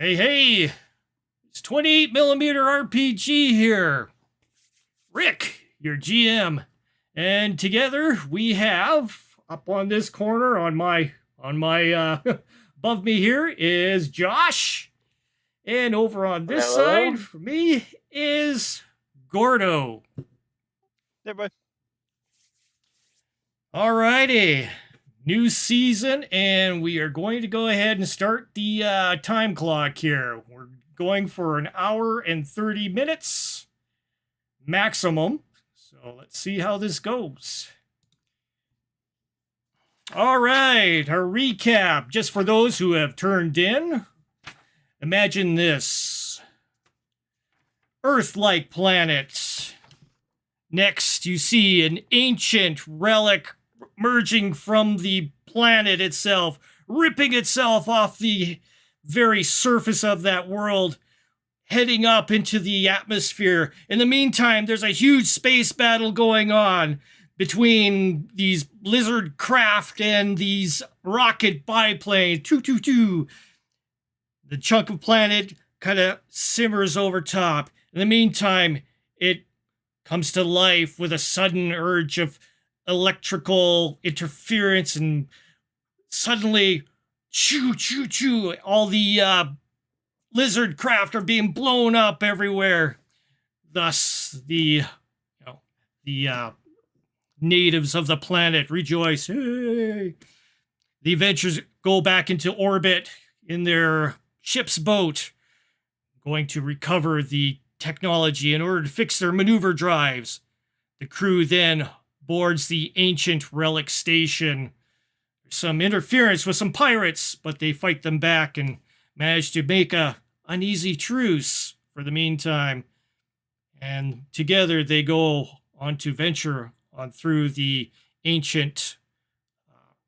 Hey, hey, it's 28 millimeter RPG here. Rick, your GM. And together we have up on this corner on my above me here is Josh. And over on this Hello. side for me is Gordo. Hey, bud. Alrighty. New season, and we are going to go ahead and start the time clock here. We're going for an hour and 30 minutes maximum. So let's see how this goes. All right, our recap, just for those who have turned in. Imagine this. Earth-like planet. Next, you see an ancient relic merging from the planet itself, ripping itself off the very surface of that world, heading up into the atmosphere. In the meantime, there's a huge space battle going on between these lizard craft and these rocket biplanes. The chunk of planet kind of simmers over top. In the meantime, it comes to life with a sudden urge of electrical interference, and suddenly, all the lizard craft are being blown up everywhere. Thus, the natives of the planet rejoice. Hey! The adventurers go back into orbit in their ship's boat, going to recover the technology in order to fix their maneuver drives. The crew then boards the ancient relic station. There's some interference with some pirates, but they fight them back and manage to make a uneasy truce for the meantime. And together they go on to venture on through the ancient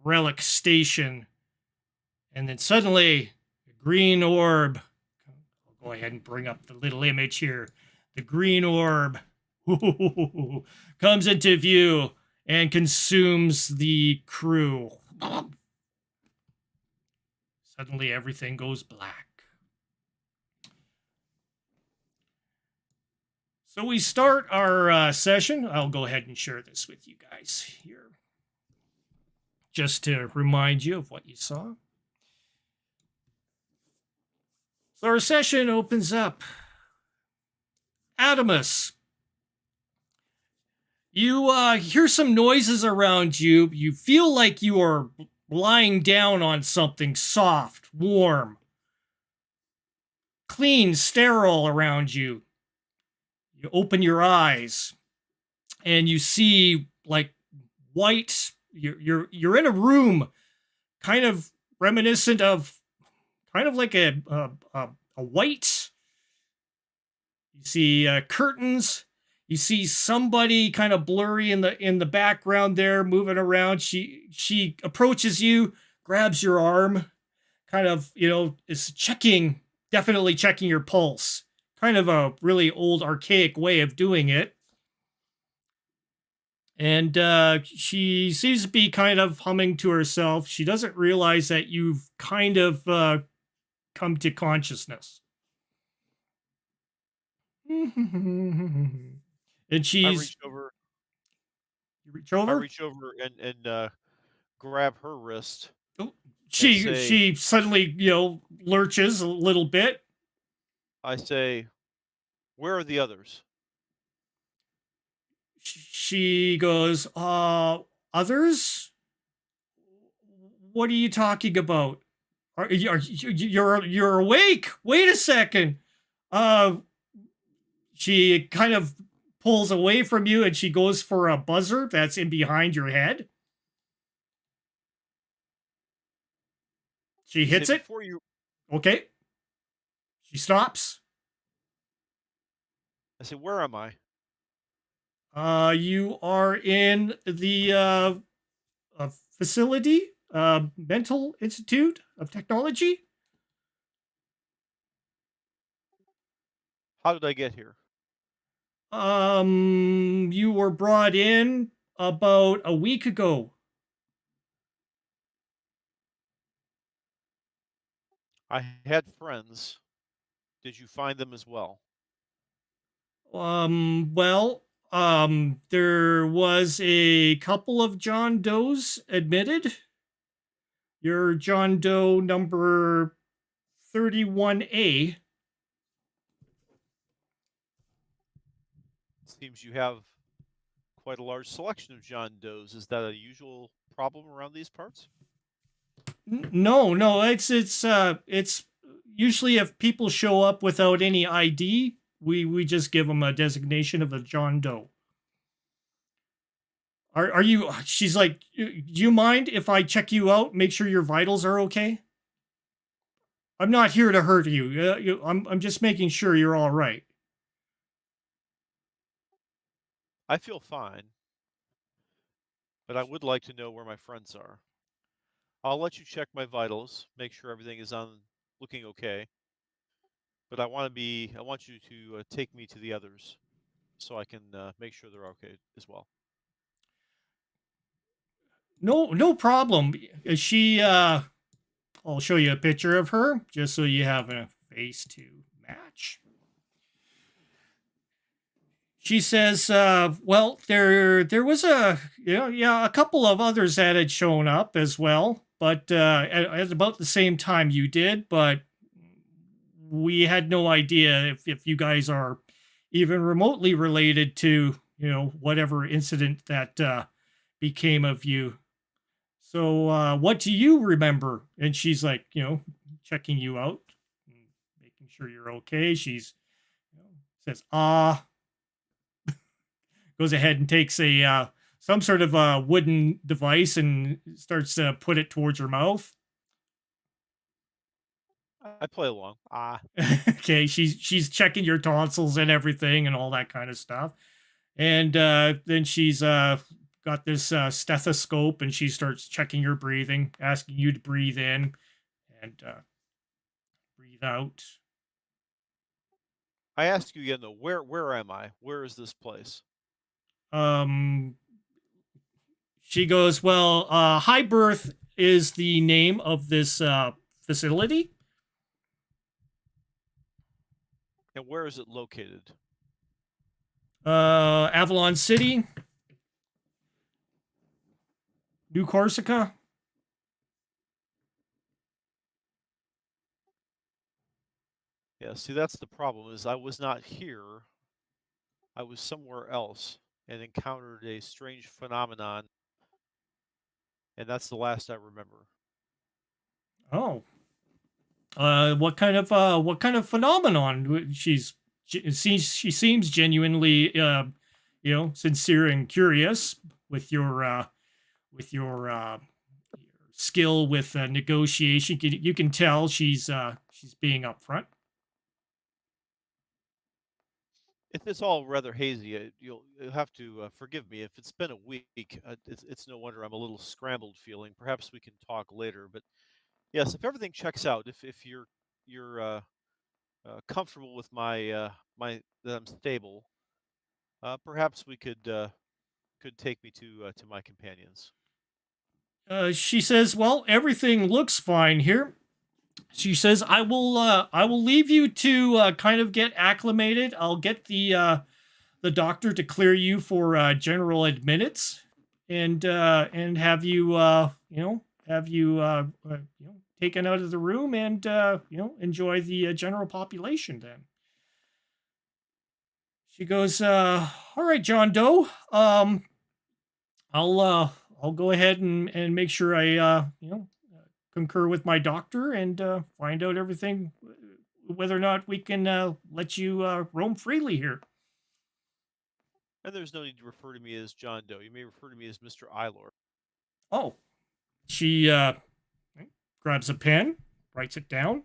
relic station. And then suddenly, the green orb, I'll go ahead and bring up the little image here. The green orb comes into view and consumes the crew. Suddenly everything goes black. So we start our session. I'll go ahead and share this with you guys here, just to remind you of what you saw. So our session opens up. Adamus, you hear some noises around you. You feel like you are lying down on something soft, warm, clean, sterile around you. You open your eyes and you see like white. You're in a room, kind of reminiscent of, kind of like a white. You see curtains. You see somebody kind of blurry in the background there, moving around. She approaches you, grabs your arm, kind of, is definitely checking your pulse. Kind of a really old, archaic way of doing it. And she seems to be kind of humming to herself. She doesn't realize that you've kind of come to consciousness. And she's. I reach over. You reach over? I reach over and grab her wrist. Oh, she suddenly, lurches a little bit. I say, "Where are the others?" She goes, others? What are you talking about? You're awake? Wait a second. She kind of pulls away from you and she goes for a buzzer that's in behind your head. She hits it. Okay. She stops. I say, "Where am I?" You are in the facility, Mental Institute of Technology. How did I get here? You were brought in about a week ago. I had friends. Did you find them as well? Well, there was a couple of John Does admitted. Your John Doe number 31A. Seems you have quite a large selection of John Does. Is that a usual problem around these parts? No, no, it's usually if people show up without any ID, we just give them a designation of a John Doe. Are you? She's like, do you mind if I check you out? Make sure your vitals are okay. I'm not here to hurt you. I'm just making sure you're all right. I feel fine, but I would like to know where my friends are. I'll let you check my vitals, make sure everything is on looking okay. But I want you to take me to the others so I can make sure they're okay as well. No, no problem. She I'll show you a picture of her just so you have a face to match. She says, "Well, there was a couple of others that had shown up as well, but at about the same time you did, but we had no idea if you guys are even remotely related to whatever incident that became of you. So, what do you remember?" And she's like, checking you out, making sure you're okay. She's says, goes ahead and takes a some sort of a wooden device and starts to put it towards her mouth. I play along. Ah, Okay, she's checking your tonsils and everything and all that kind of stuff. And then she's got this stethoscope and she starts checking your breathing, asking you to breathe in and breathe out. I ask you again though, where am I? Where is this place? Um, she goes, "Well, High Birth is the name of this facility." And where is it located? Avalon City, New Corsica. Yeah, see that's the problem is I was not here. I was somewhere else and encountered a strange phenomenon, and that's the last I remember. Oh, what kind of phenomenon? She seems genuinely sincere and curious with your skill with negotiation. You can tell she's being upfront. If it's all rather hazy, you'll have to forgive me. If it's been a week, it's no wonder I'm a little scrambled feeling. Perhaps we can talk later. But yes, if everything checks out, if you're comfortable with my that I'm stable, perhaps we could take me to my companions. She says, "Well, everything looks fine here." She says, I will leave you to kind of get acclimated. I'll get the doctor to clear you for general admittance and have you taken out of the room and enjoy the general population then." She goes, "All right, John Doe. I'll uh I'll go ahead and make sure I concur with my doctor and find out everything, whether or not we can let you roam freely here." And there's no need to refer to me as John Doe. You may refer to me as Mr. Eilor. Oh, she grabs a pen, writes it down.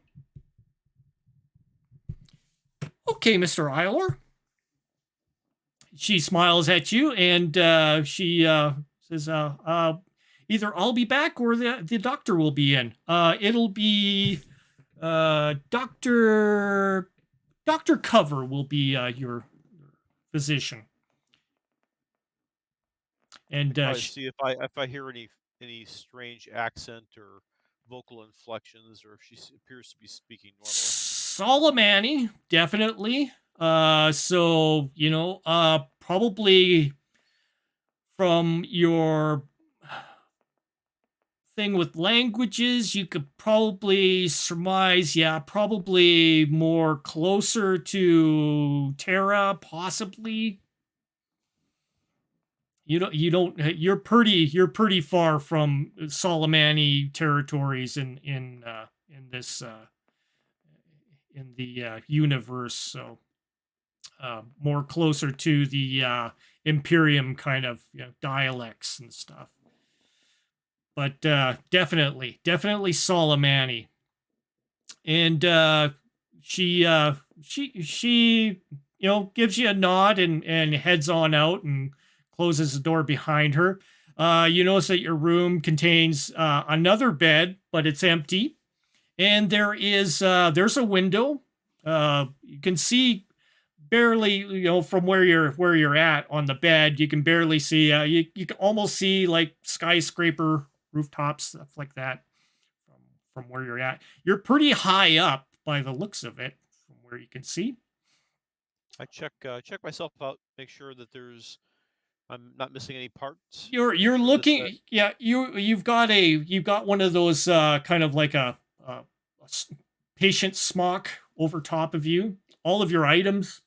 "Okay, Mr. Eiler." She smiles at you and she says, "Either I'll be back or the doctor will be in. It'll be Doctor Cover will be your physician." I And probably see if I hear any strange accent or vocal inflections or if she appears to be speaking normally. Solomani, definitely. So, probably from your thing with languages, you could probably surmise, yeah, probably more closer to Terra, possibly. You're pretty far from Solomani territories in this in the universe, so more closer to the Imperium kind of dialects and stuff. But definitely Solomani, and she gives you a nod and heads on out and closes the door behind her. You notice that your room contains another bed, but it's empty, and there's a window. You can see barely, from where you're at on the bed. You can barely see. You can almost see like skyscraper rooftops, stuff like that, from where you're at. You're pretty high up by the looks of it, from where you can see. I check myself out, make sure that I'm not missing any parts. You're looking, yeah. You've got one of those kind of like a patient smock over top of you. All of your items,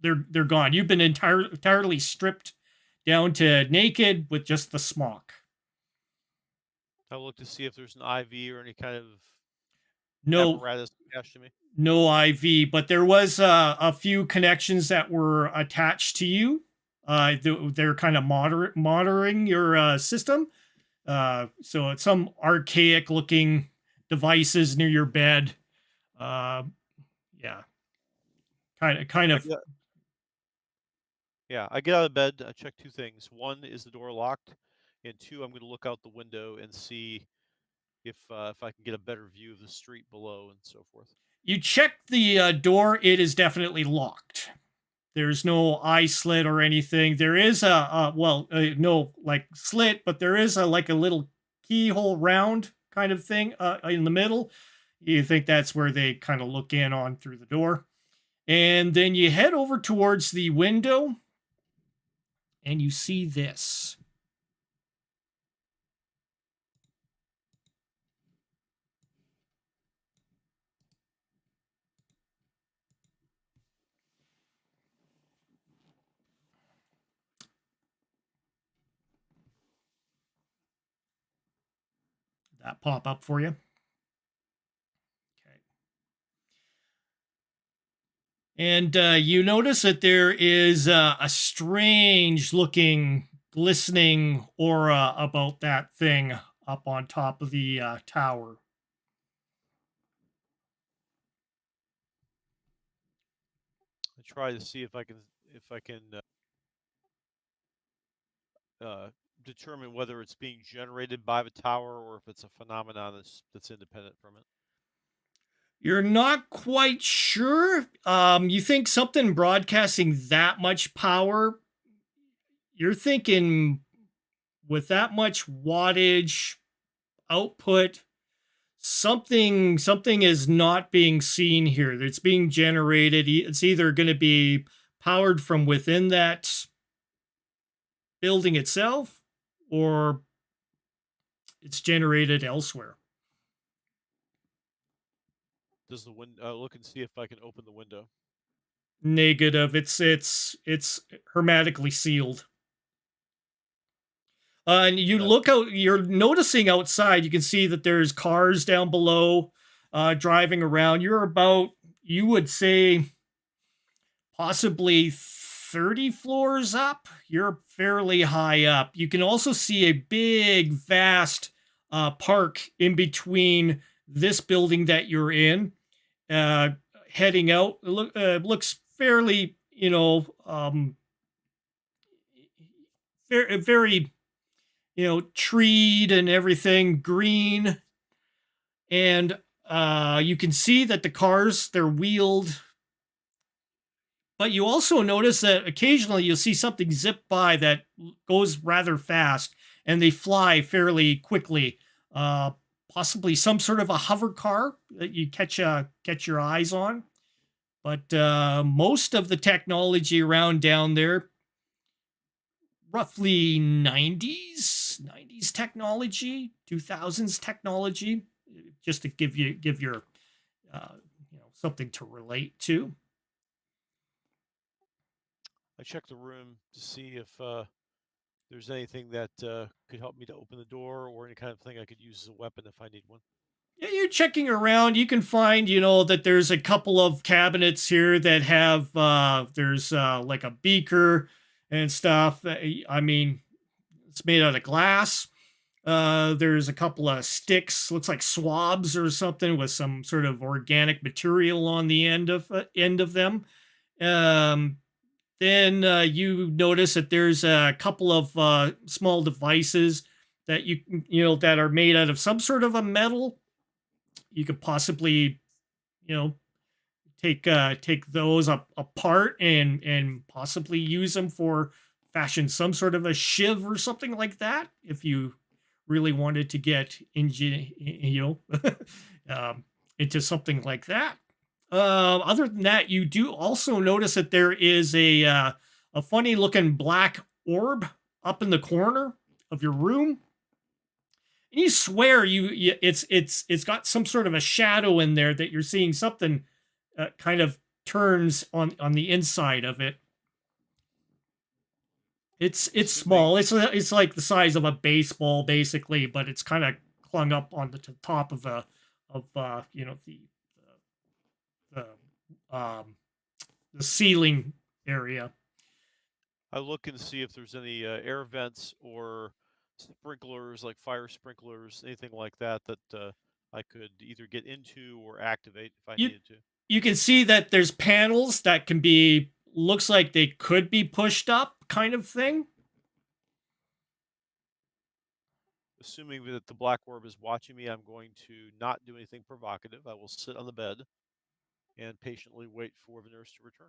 they're gone. You've been entirely stripped down to naked with just the smock. I'll look to see if there's an IV or any kind of No apparatus attached to me. No IV, but there was a few connections that were attached to you. They're kind of monitoring your system. So it's some archaic looking devices near your bed. Yeah, kind of. Yeah, I get out of bed. I check two things. One, is the door locked? And two, I'm going to look out the window and see if I can get a better view of the street below and so forth. You check the door. It is definitely locked. There's no eye slit or anything. There is no like slit, but there is like a little keyhole round kind of thing in the middle. You think that's where they kind of look in on through the door. And then you head over towards the window and you see this. That pop up for you. Okay. And you notice that there is a strange looking glistening aura about that thing up on top of the tower. I try to see if I can determine whether it's being generated by the tower or if it's a phenomenon that's independent from it. You're not quite sure. You think something broadcasting that much power, you're thinking with that much wattage output, something is not being seen here. It's being generated. It's either going to be powered from within that building itself, or it's generated elsewhere. Does the window look and see if I can open the window? Negative. It's hermetically sealed. And you look out. You're noticing outside. You can see that there's cars down below, driving around. You're about, you would say, possibly 30 floors up. You're fairly high up. You can also see a big, vast park in between this building that you're in. Heading out, looks fairly, very, treed and everything, green. And you can see that the cars, they're wheeled. But you also notice that occasionally you'll see something zip by that goes rather fast, and they fly fairly quickly, possibly some sort of a hover car that you catch your eyes on. But most of the technology around down there, roughly 90s technology, 2000s technology, just to give your something to relate to. I check the room to see if there's anything that could help me to open the door, or any kind of thing I could use as a weapon if I need one. Yeah, you're checking around. You can find, that there's a couple of cabinets here that have there's like a beaker and stuff. I mean, it's made out of glass. There's a couple of sticks, looks like swabs or something, with some sort of organic material on the end of them. Um, then you notice that there's a couple of small devices that that are made out of some sort of a metal. You could possibly, you know, take those apart and possibly use them for fashion some sort of a shiv or something like that, if you really wanted to get into something like that. Other than that, you do also notice that there is a funny looking black orb up in the corner of your room. And you swear it's got some sort of a shadow in there, that you're seeing something kind of turns on the inside of it. It's small. It's like the size of a baseball basically, but it's kind of clung up on the top of the the ceiling area. I look and see if there's any air vents or sprinklers, like fire sprinklers, anything like that I could either get into or activate if I You needed to. you can see that there's panels that can be, looks like they could be pushed up, kind of thing. Assuming that the black orb is watching me, I'm going to not do anything provocative. I will sit on the bed and patiently wait for the nurse to return.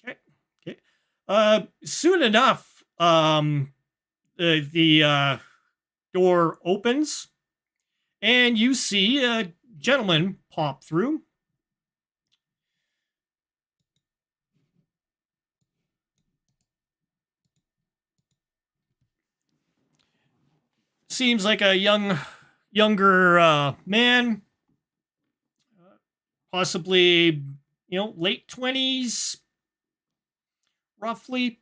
Okay. Okay. Soon enough, the door opens, and you see a gentleman pop through. Seems like a younger man, possibly late 20s, roughly.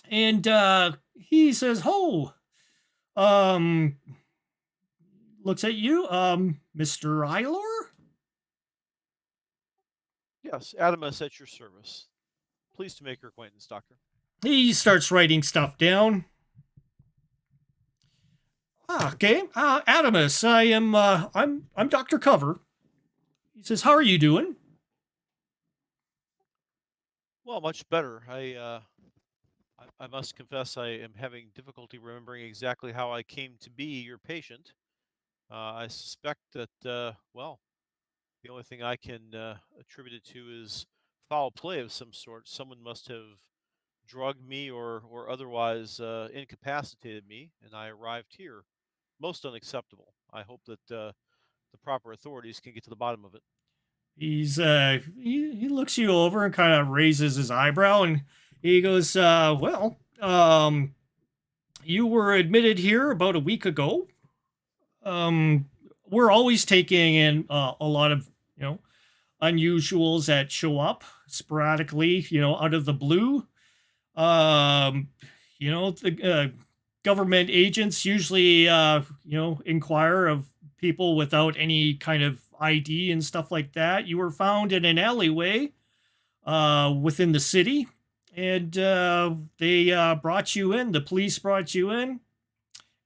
And he says, "Oh, looks at you, Mr. Eilor." Yes, Adamus at your service. Pleased to make your acquaintance, Doctor. He starts writing stuff down. Okay, Adamus, I'm Dr. Cover. He says, "How are you doing?" Well, much better. I must confess I am having difficulty remembering exactly how I came to be your patient. I suspect that, well, the only thing I can attribute it to is foul play of some sort. Someone must have drugged me or otherwise incapacitated me, and I arrived here. Most unacceptable. I hope that the proper authorities can get to the bottom of it. He looks you over and kind of raises his eyebrow, and he goes, "Well, you were admitted here about a week ago. We're always taking in a lot of unusuals that show up sporadically, out of the blue. The government agents usually inquire of people without any kind of ID and stuff like that. You were found in an alleyway within the city, and they brought you in. The police brought you in."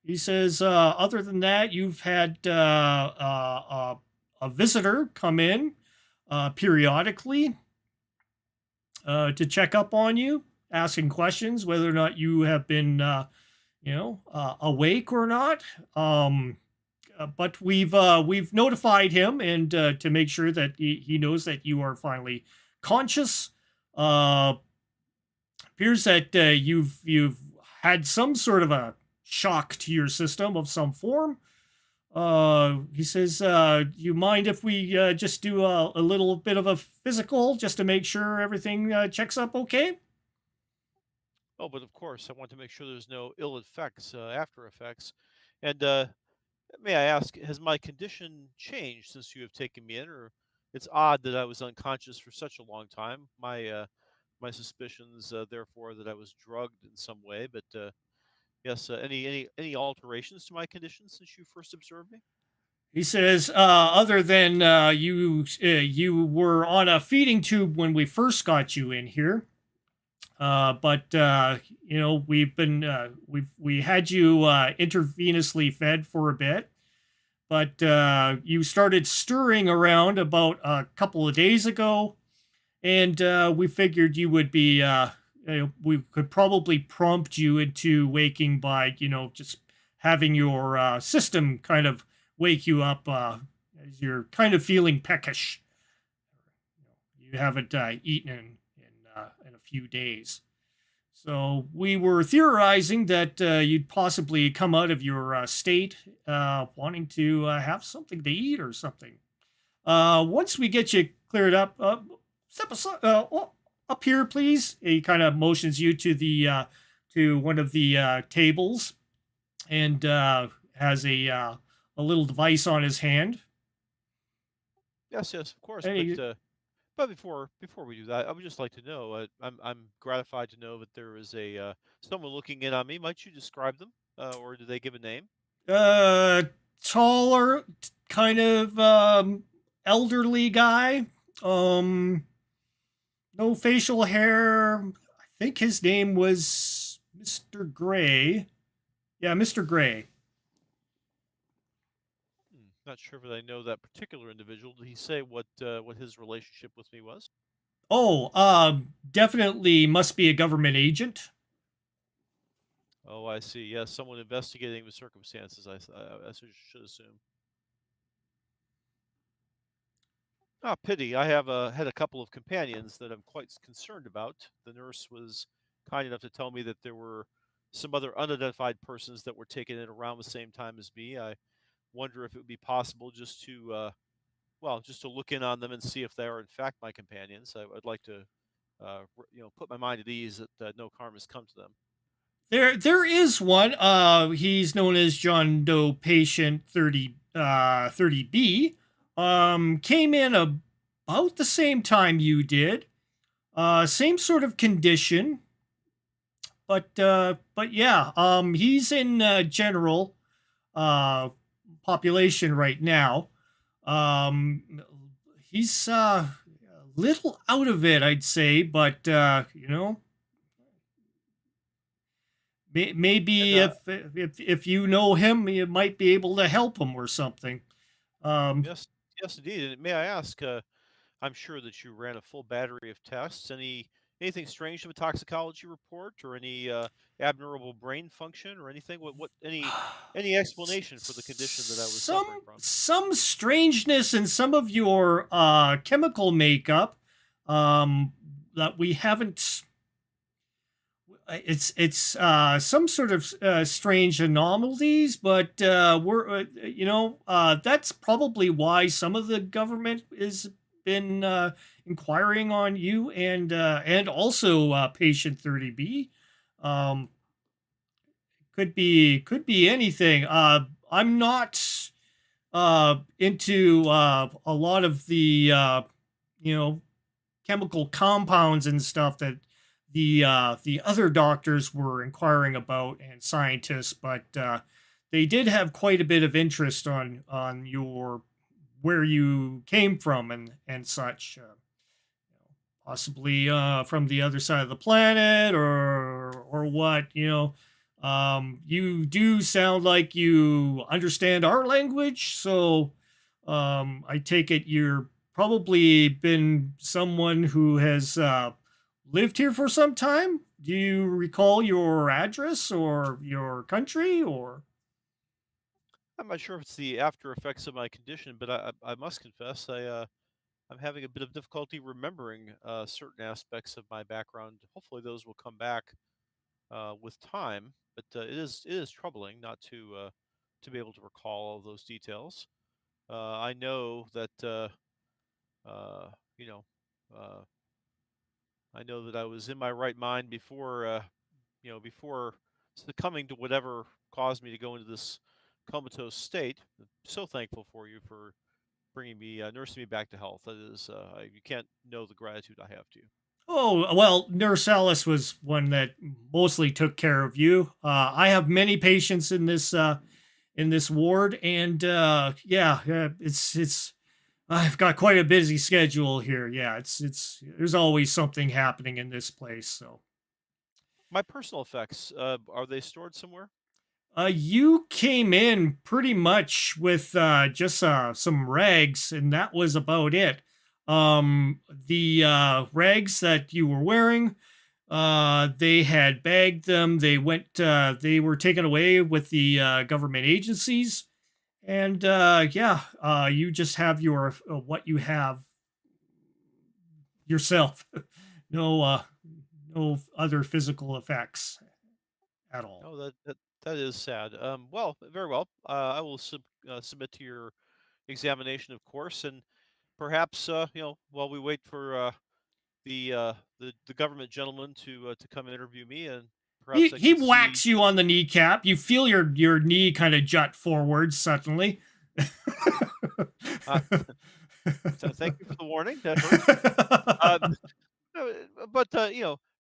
He says, "Other than that, you've had a visitor come in periodically to check up on you, asking questions whether or not you have been, awake or not. But we've notified him, and to make sure that he knows that you are finally conscious. Appears that you've had some sort of a shock to your system of some form. He says, "You mind if we just do a little bit of a physical just to make sure everything checks up okay?" Oh, but of course, I want to make sure there's no ill effects, after effects. And may I ask, has my condition changed since you have taken me in, or it's odd that I was unconscious for such a long time. My suspicions, therefore, that I was drugged in some way. But yes, any alterations to my condition since you first observed me? He says, "Other than you were on a feeding tube when we first got you in here, but we had you intravenously fed for a bit, but you started stirring around about a couple of days ago, and we figured you would be we could probably prompt you into waking by just having your system kind of wake you up as you're kind of feeling peckish. You haven't eaten in a few days, so we were theorizing that you'd possibly come out of your state wanting to have something to eat or something. Once we get you cleared up, step aside, up here, please." He kind of motions you to one of the tables, and has a little device on his hand. Yes, yes, of course. And he, But before we do that, I would just like to know. I'm gratified to know that there is a someone looking in on me. Might you describe them, or do they give a name? uh, taller, kind of elderly guy. Um, no facial hair. I think his name was Mr. Gray. Yeah, Mr. Gray. Not sure that I know that particular individual. Did he say what his relationship with me was? Oh, definitely must be a government agent. Oh, I see. Yes, someone investigating the circumstances. I should assume. Ah, pity. I have had a couple of companions that I'm quite concerned about. The nurse was kind enough to tell me that there were some other unidentified persons that were taken in around the same time as me. I wonder if it would be possible just to, well, just to look in on them and see if they are in fact my companions. I'd like to, put my mind at ease that no harm has come to them. There is one. He's known as John Doe Patient 30B. Came in about the same time you did. Same sort of condition, but yeah. He's in general uh population right now. Um, he's a little out of it, I'd say, but And maybe if you know him, you might be able to help him or something. Um, yes, yes, indeed. And may I ask? I'm sure that you ran a full battery of tests. Anything strange to a toxicology report, or any abnormal brain function, or anything? Any explanation for the condition that I was suffering from? some strangeness in some of your chemical makeup that we haven't. It's some sort of strange anomalies, but we're that's probably why some of the government has been inquiring on you and also patient 30B. Um, could be anything. I'm not into a lot of the you know chemical compounds and stuff that the other doctors were inquiring about and scientists, but they did have quite a bit of interest on your where you came from and such. Possibly from the other side of the planet or what. You do sound like you understand our language, so I take it you're probably been someone who has lived here for some time. Do you recall your address or your country or? I'm not sure if it's the after effects of my condition, but I must confess I'm having a bit of difficulty remembering certain aspects of my background. Hopefully, those will come back with time. But it is troubling not to. to be able to recall all those details. I know that uh, you know, uh, I know that I was in my right mind before before succumbing to whatever caused me to go into this comatose state. I'm so thankful for you for bringing me, nursing me back to health. That is, you can't know the gratitude I have to you. Oh, well, Nurse Alice was one that mostly took care of you. I have many patients in this ward, and yeah, it's I've got quite a busy schedule here. Yeah, it's there's always something happening in this place. So, My personal effects, are they stored somewhere? you came in pretty much with just some rags, and that was about it. The rags that you were wearing, they had bagged them. They were taken away with the government agencies, and yeah, you just have your what you have yourself. No, no other physical effects at all. Oh, that is sad. Well, very well. I will submit to your examination, of course, and perhaps while we wait for the government gentleman to come interview me, and perhaps I He could see. whacks you on the kneecap. You feel your knee kind of jut forward suddenly. Uh, Thank you for the warning. That hurt. Uh, no, but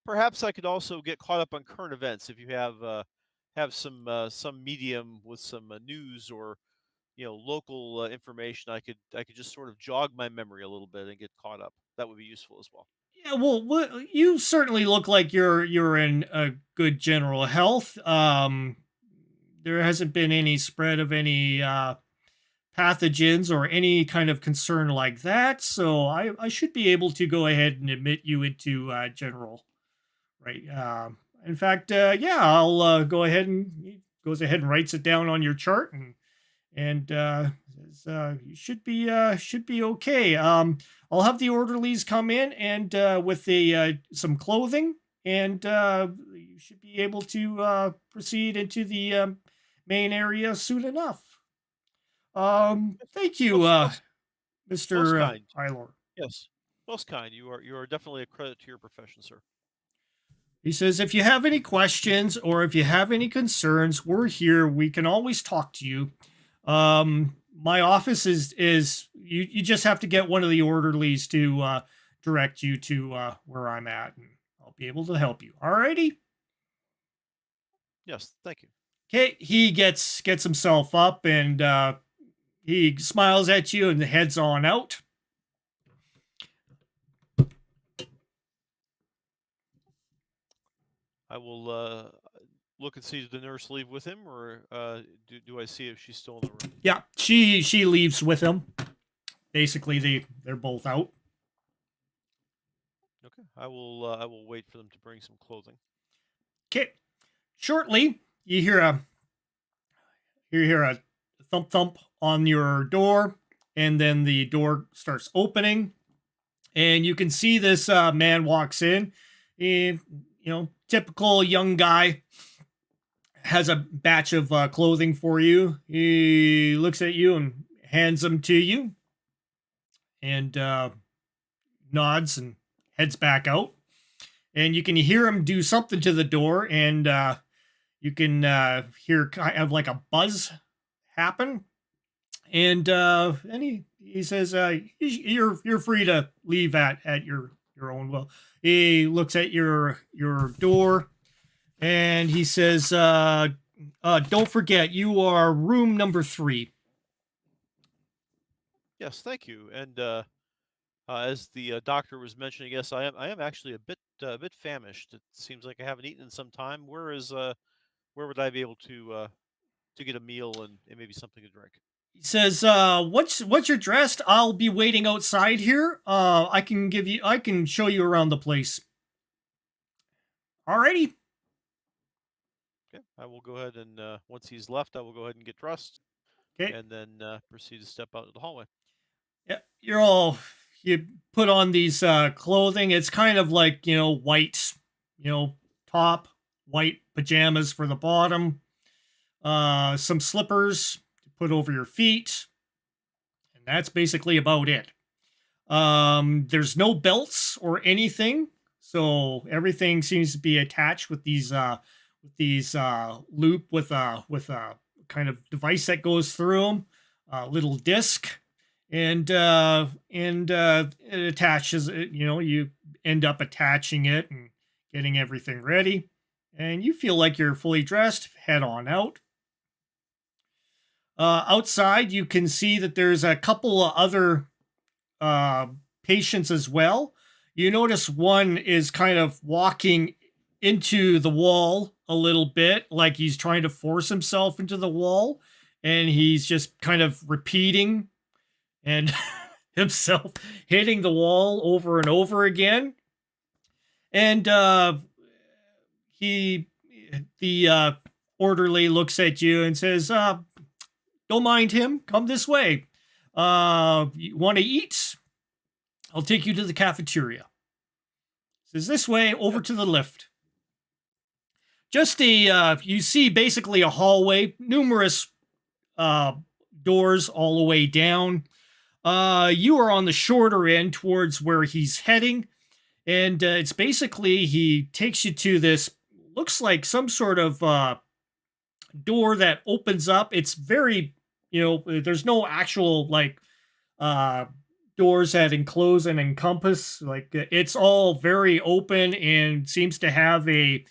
perhaps I could also get caught up on current events if you have some medium with some news or local information. I could just sort of jog my memory a little bit and get caught up. That would be useful as well. Yeah, well, you certainly look like you're in a good general health. There hasn't been any spread of any pathogens or any kind of concern like that, so I should be able to go ahead and admit you into general. Right. In fact, yeah, I'll go ahead and he goes ahead and writes it down on your chart, and says, you should be okay. I'll have the orderlies come in and with the some clothing, and you should be able to proceed into the main area soon enough. Thank you, Most most most Mister kind. Hylor. Yes, most kind. You are definitely a credit to your profession, sir. He says, if you have any questions or if you have any concerns, we're here. We can always talk to you. My office is you just have to get one of the orderlies to direct you to where I'm at, and I'll be able to help you. Alrighty. Yes, thank you. Okay. He gets himself up, and he smiles at you and heads on out. I will look and see did the nurse leave with him, or do I see if she's still in the room? Yeah, she leaves with him. Basically, they're both out. Okay, I will wait for them to bring some clothing. Okay. Shortly, you hear a thump thump on your door, and then the door starts opening, and you can see this man walks in. He, typical young guy, has a batch of clothing for you. He looks at you and hands them to you, and nods and heads back out. And you can hear him do something to the door, and you can hear kind of like a buzz happen. And he says, you're free to leave at your own will. He looks at your door, and he says, don't forget, you are room number 3. Yes, thank you. And as the doctor was mentioning, yes, I am actually a bit famished. It seems like I haven't eaten in some time. Where would I be able to get a meal and maybe something to drink? He says, once you're dressed, I'll be waiting outside here. I can show you around the place. Alrighty. Okay, I will go ahead and once he's left, I will go ahead and get dressed Okay. and then proceed to step out of the hallway. Yeah, you put on these clothing. It's kind of like, white, top, white pajamas for the bottom. some slippers to put over your feet, and that's basically about it. There's no belts or anything, so everything seems to be attached with these loop with a kind of device that goes through them, a little disc, and it attaches. You end up attaching it and getting everything ready, and you feel like you're fully dressed. Head on out. Outside, you can see that there's a couple of other uh, patients as well. You notice one is kind of walking into the wall a little bit, like he's trying to force himself into the wall, and he's just kind of repeating and himself hitting the wall over and over again. And he, the orderly, looks at you and says, "Don't mind him. Come this way. You want to eat? I'll take you to the cafeteria." Says, "This way, over to the lift." Just you see basically a hallway, numerous uh, doors all the way down. You are on the shorter end towards where he's heading, and it's basically he takes you to this, looks like some sort of door that opens up. It's very, there's no actual like uh doors that enclose and encompass. Like it's all very open and seems to have a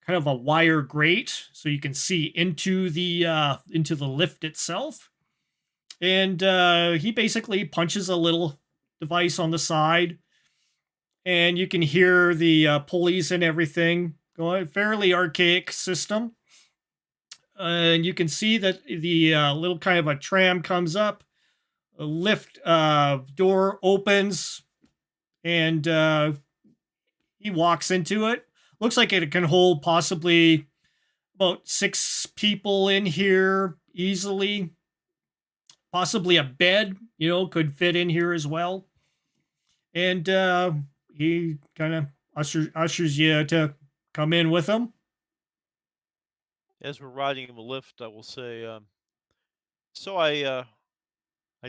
kind of a wire grate so you can see into the lift itself. And he basically punches a little device on the side, and you can hear the pulleys and everything going. Fairly archaic system. And you can see that the little kind of a tram comes up, a lift door opens, and he walks into it. Looks like it can hold possibly about 6 people in here easily. Possibly a bed, could fit in here as well. And he kind of ushers you to come in with him. As we're riding in the lift, I will say, so I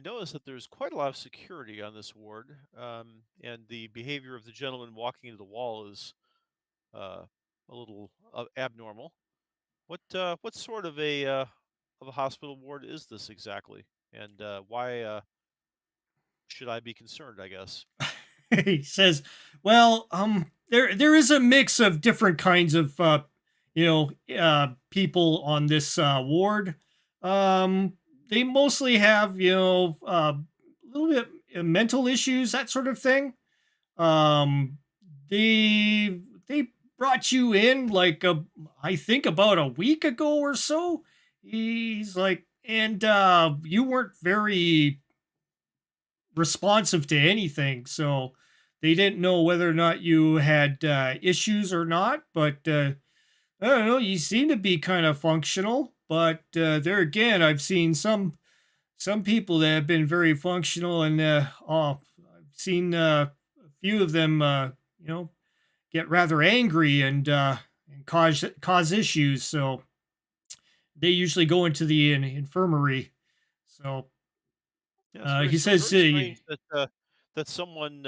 noticed that there's quite a lot of security on this ward, and the behavior of the gentleman walking into the wall is a little abnormal. What sort of a hospital ward is this exactly, and why should I be concerned? I guess. He says, "Well, there is a mix of different kinds of people on this ward. They mostly have a little bit mental issues, that sort of thing. Um, they brought you in like I think about a week ago or so. He's like, and you weren't very responsive to anything, so they didn't know whether or not you had issues or not. But I don't know. You seem to be kind of functional, but there again, I've seen some people that have been very functional, and I've seen a few of them, get rather angry and cause issues. So they usually go into the infirmary. So Yeah, it's very he says, very strange that that someone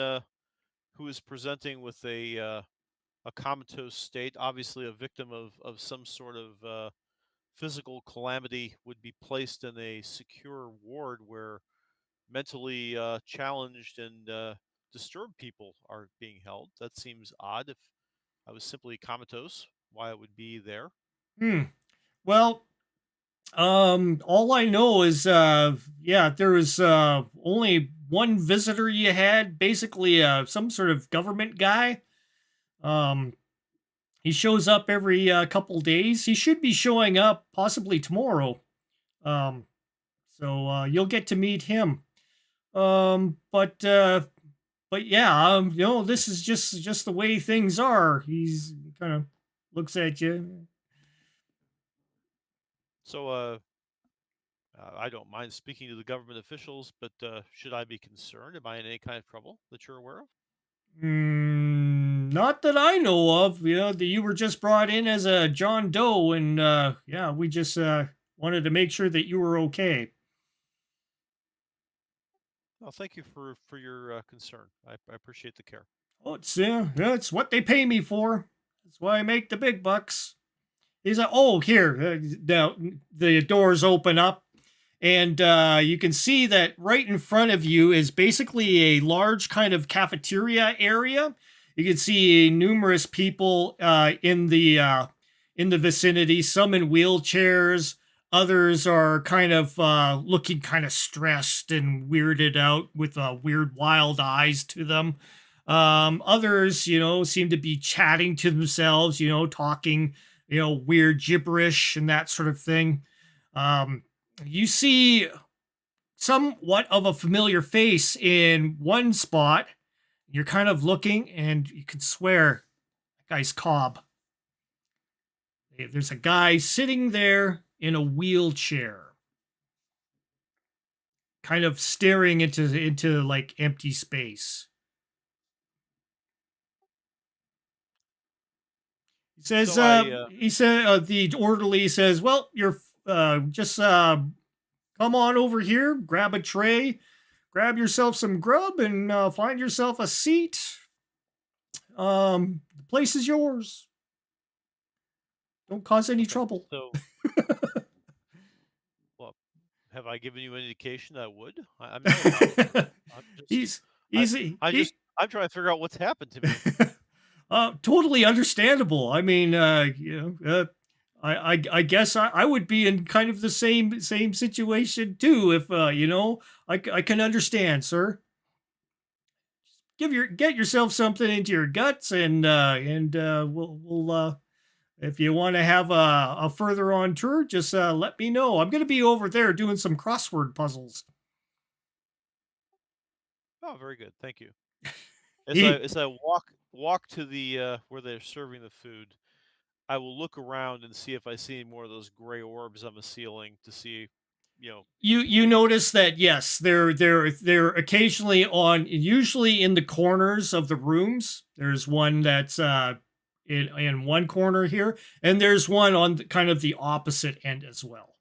who is presenting with a comatose state, obviously a victim of some sort of physical calamity, would be placed in a secure ward where mentally challenged and disturbed people are being held. That seems odd. If I was simply comatose, why it would be there? hmm, well, all I know is, yeah, there was only one visitor you had, basically some sort of government guy. Um, he shows up every couple days. He should be showing up possibly tomorrow. Um, so you'll get to meet him. But yeah, this is just the way things are. He's kind of looks at you. So I don't mind speaking to the government officials, but should I be concerned? Am I in any kind of trouble that you're aware of? Not that I know of. You were just brought in as a John Doe, and yeah, we just wanted to make sure that you were okay. Well, thank you for your concern. I appreciate the care. Oh, it's what they pay me for. That's why I make the big bucks. He's like, oh, here. Now the doors open up, and you can see that right in front of you is basically a large kind of cafeteria area. You can see numerous people in the vicinity. Some in wheelchairs. Others are kind of looking kind of stressed and weirded out with weird, wild eyes to them. Others, seem to be chatting to themselves, talking, weird gibberish and that sort of thing. You see somewhat of a familiar face in one spot. You're kind of looking, and you can swear that guy's Cobb. There's a guy sitting there in a wheelchair, kind of staring into like empty space. He says, the orderly says, well, you're just come on over here, grab a tray, grab yourself some grub, and find yourself a seat. The place is yours. Don't cause any trouble. So, well, have I given you an indication that I would? I'm not about it. I'm trying to figure out what's happened to me. Totally understandable. I mean, I guess I would be in kind of the same situation too. If I can understand, sir. Get yourself something into your guts, and we'll if you want to have a further on tour, just let me know. I'm going to be over there doing some crossword puzzles. Oh, very good. Thank you. As I walk to the where they're serving the food, I will look around and see if I see any more of those gray orbs on the ceiling to see, You notice that, yes, they're occasionally on, usually in the corners of the rooms. There's one that's in one corner here, and there's one on kind of the opposite end as well.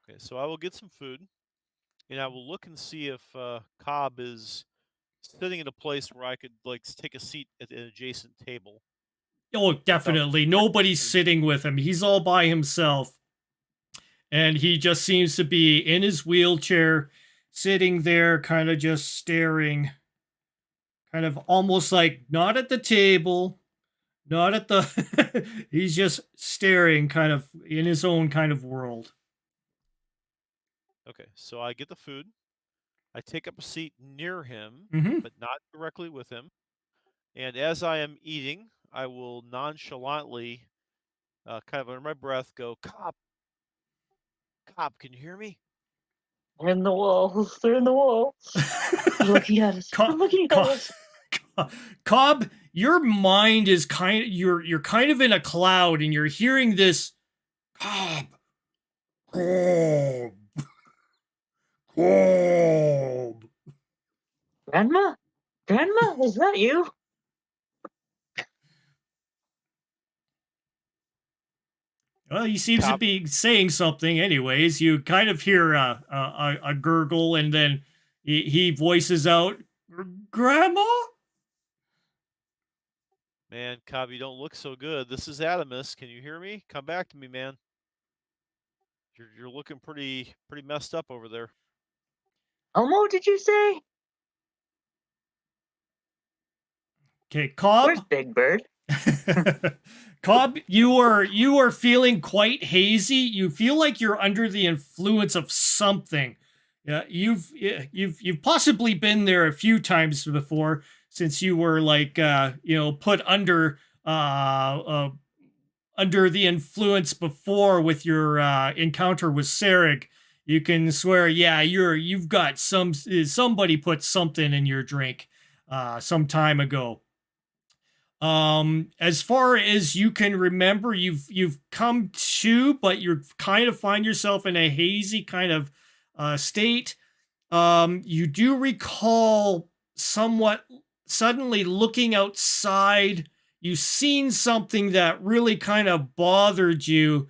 Okay, so I will get some food, and I will look and see if Cobb is sitting in a place where I could take a seat at an adjacent table. Oh, definitely. Nobody's sitting with him. He's all by himself. And he just seems to be in his wheelchair, sitting there, kind of just staring, kind of almost like not at the table, not at the. He's just staring, kind of in his own kind of world. Okay, so I get the food. I take up a seat near him, Mm-hmm. but not directly with him. And as I am eating, I will nonchalantly, kind of under my breath, go, Cobb, Cobb, can you hear me? They're in the walls. They're in the walls. They're looking at us. They're looking at us. Cobb, your mind is you're kind of in a cloud, and you're hearing this Cobb, Cobb, Cobb. Grandma? Grandma, is that you? Well, he seems to be saying something anyways. You kind of hear a gurgle, and then he voices out, Grandma? Man, Cobb, you don't look so good. This is Adamus. Can you hear me? Come back to me, man. You're looking pretty messed up over there. Elmo, did you say? Okay, Cobb. Where's Big Bird? Cobb, you are feeling quite hazy. You feel like you're under the influence of something. Yeah, you've possibly been there a few times before, since you were put under the influence before with your encounter with Sarek. You can swear, yeah, you've got somebody put something in your drink some time ago. As far as you can remember, you've come to, but you kind of find yourself in a hazy kind of state. You do recall somewhat suddenly looking outside. You've seen something that really kind of bothered you.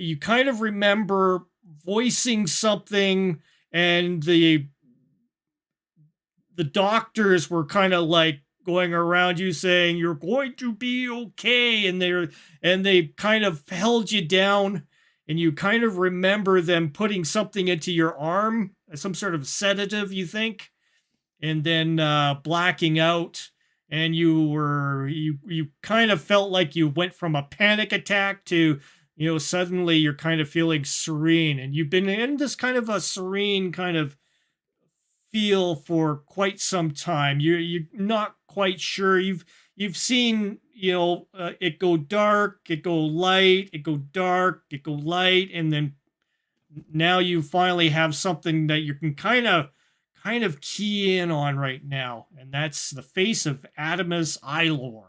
you kind of remember voicing something, and the doctors were kind of like going around you saying you're going to be okay, and they kind of held you down, and you kind of remember them putting something into your arm, some sort of sedative, you think, and then blacking out, and you kind of felt like you went from a panic attack to, suddenly you're kind of feeling serene, and you've been in this kind of a serene kind of feel for quite some time. You're not quite sure. You've seen, it go dark, it go light, it go dark, it go light, and then now you finally have something that you can kind of key in on right now, and that's the face of 𝙏𝙍𝘼𝙑𝙀𝙍.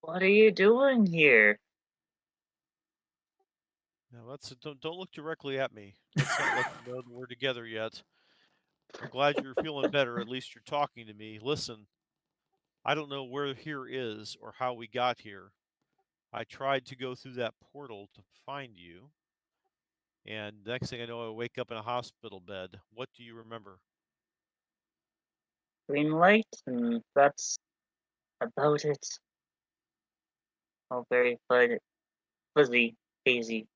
What are you doing here? Now don't look directly at me. Let's not let you know that we're together yet. I'm glad you're feeling better. At least you're talking to me. Listen, I don't know where here is or how we got here. I tried to go through that portal to find you, and next thing I know, I wake up in a hospital bed. What do you remember? Green light, and that's about it. All very fuzzy, hazy.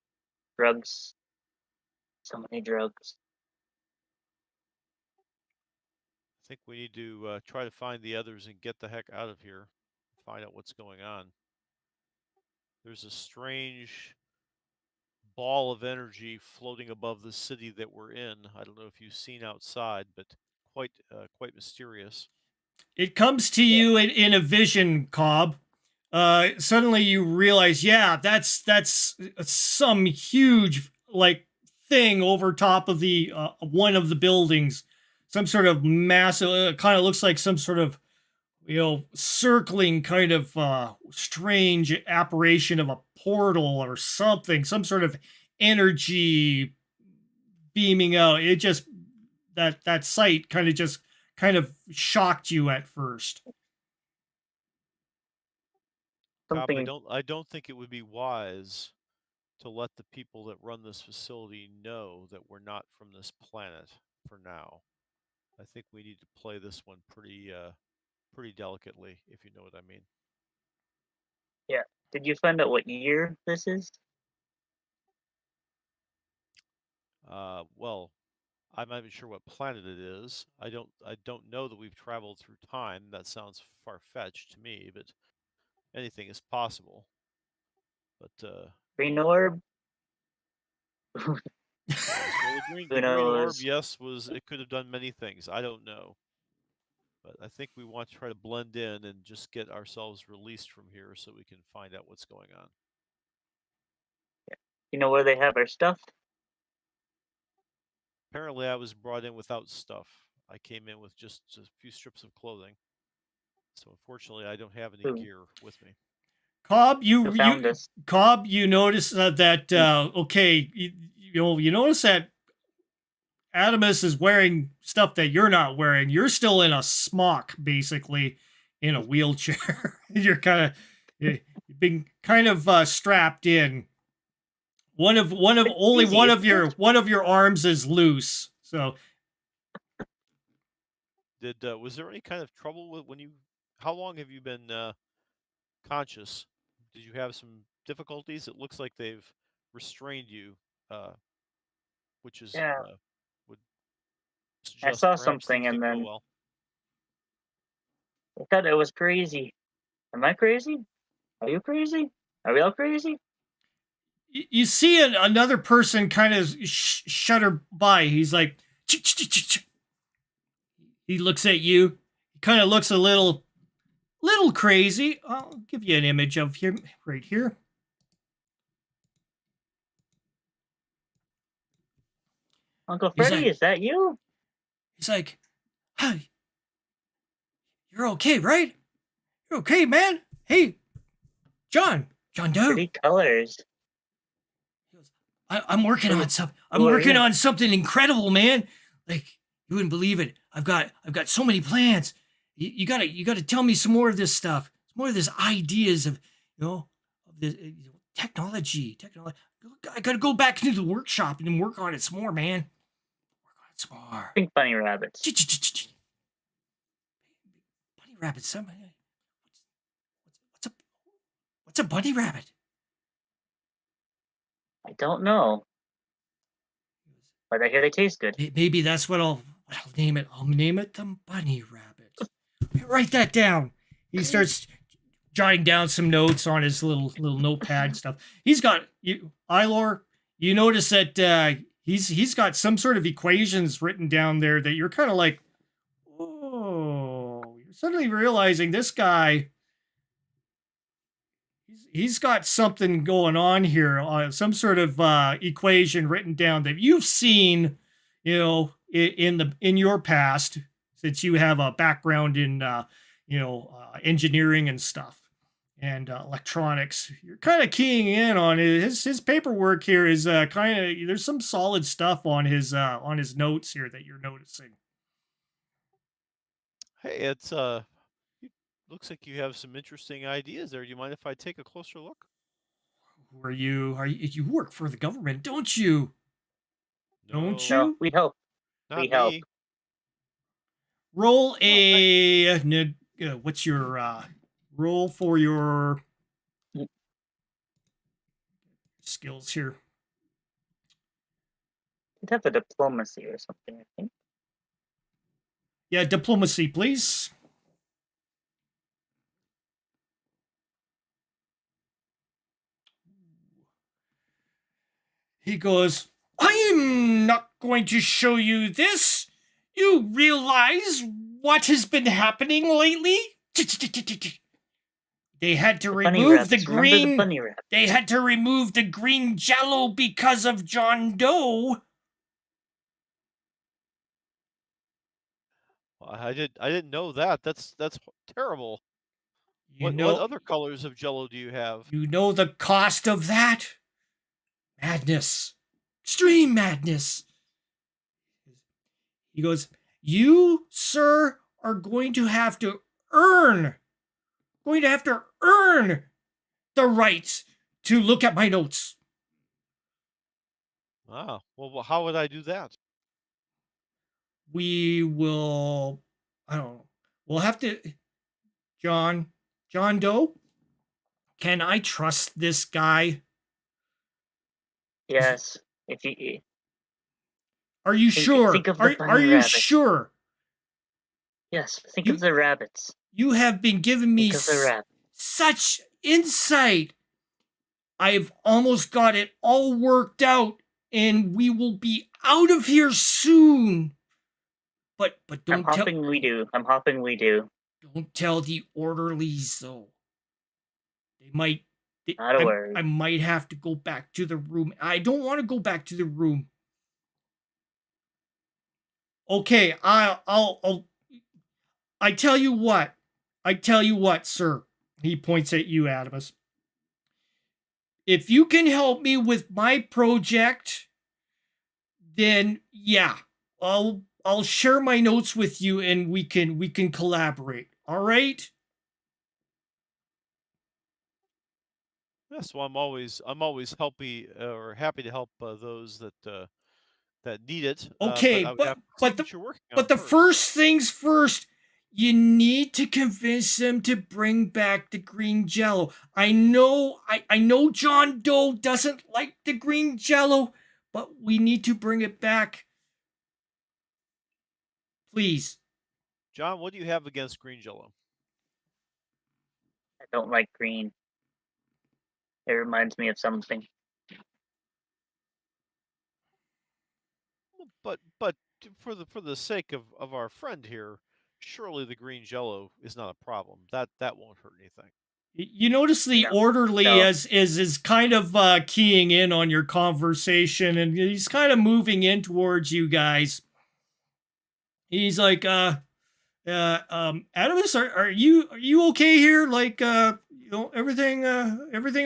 Drugs. So many drugs. I think we need to try to find the others and get the heck out of here. Find out what's going on. There's a strange ball of energy floating above the city that we're in. I don't know if you've seen outside, but quite mysterious. It comes to you in a vision, Cobb. Suddenly you realize, yeah, that's some huge like thing over top of the one of the buildings, some sort of massive. Kind of looks like some sort of circling kind of strange apparition of a portal or something, some sort of energy beaming out. It just that sight kind of shocked you at first. Cobb, Something. I don't think it would be wise to let the people that run this facility know that we're not from this planet for now. I think we need to play this one pretty delicately, if you know what I mean. Yeah. Did you find out what year this is? Well, I'm not even sure what planet it is. I don't know that we've traveled through time. That sounds far-fetched to me, but anything is possible. But Green orb? yes, well, Who the green orb, knows? yes, it could have done many things. I don't know, but I think we want to try to blend in and just get ourselves released from here so we can find out what's going on. You know where they have our stuff? Apparently, I was brought in without stuff. I came in with just a few strips of clothing, so unfortunately, I don't have any Who gear with me. Cobb, found us? Cobb, you notice that okay, you notice that Adamus is wearing stuff that you're not wearing. You're still in a smock, basically, in a wheelchair. You're you've been kind of strapped in. One of only Easy. One of your arms is loose. So was there any kind of trouble with when you? How long have you been conscious? Did you have some difficulties? It looks like they've restrained you, which is Yeah. would I suggest saw perhaps something things and didn't go then well. I thought it was crazy. Am I crazy? Are you crazy? Are we all crazy? you see another person kind of shudder by. He's like, "Ch-ch-ch-ch-ch." He looks at you. He kind of looks a little crazy. I'll give you an image of him right here. Uncle Freddy, is that you? He's like, "Hey, you're okay, right? You're okay, man. Hey, John Doe." Pretty colors. I'm working on something. I'm Who are working you? on something incredible, man. Like, you wouldn't believe it. I've got so many plans. You gotta tell me some more of this stuff. Some more of these ideas of, you know, of the technology. I gotta go back into the workshop and work on it some more, man. Work on it some more. Think bunny rabbits. Bunny rabbit. What's a bunny rabbit? I don't know, but I hear they taste good. Maybe that's what I'll name it. I'll name it the bunny rabbit. Write that down. He starts jotting down some notes on his little notepad stuff. He's got Ilor. You notice that he's got some sort of equations written down there that you're kind of like, oh, you're suddenly realizing this guy. He's got something going on here, some sort of equation written down that you've seen, in your past, since you have a background in, engineering and stuff and electronics. You're kind of keying in on his paperwork here is there's some solid stuff on his notes here that you're noticing. Hey, it's looks like you have some interesting ideas there. Do you mind if I take a closer look? You work for the government, don't you? Don't you? No, we help. Not We help. me. Roll a what's your roll for your skills here? You'd have a diplomacy or something, I think. Yeah, diplomacy, please. He goes, I'm not going to show you this. You realize what has been happening lately? They had to remove the green. They had to remove the green jello because of John Doe. Well, I didn't know that. That's terrible. What other colors of jello do you have? You know the cost of that? Madness. Extreme madness. He goes, you, sir, are going to have to earn the right to look at my notes. Ah, well, how would I do that? We will, I don't know. We'll have to, John Doe, can I trust this guy? Yes. If you Are you sure? Are you sure? Yes, think of the rabbits. You have been giving me such insight. I've almost got it all worked out, and we will be out of here soon. But don't I'm hoping we do. Don't tell the orderlies, though. They might. Not a word. I might have to go back to the room. I don't want to go back to the room. Okay, I'll I tell you what, sir. He points at you, Adamus. If you can help me with my project, then yeah, I'll share my notes with you and we can collaborate. All right? Yes, well, I'm always happy to help those that need it. Okay, but the first things first, you need to convince them to bring back the green jello. I know John Doe doesn't like the green jello, but we need to bring it back. Please. John, what do you have against green jello? I don't like green. It reminds me of something. But for the sake of our friend here, surely the green jello is not a problem. That won't hurt anything. You notice the orderly is kind of keying in on your conversation, and he's kind of moving in towards you guys. He's like, Adamus, are you okay here? Like, everything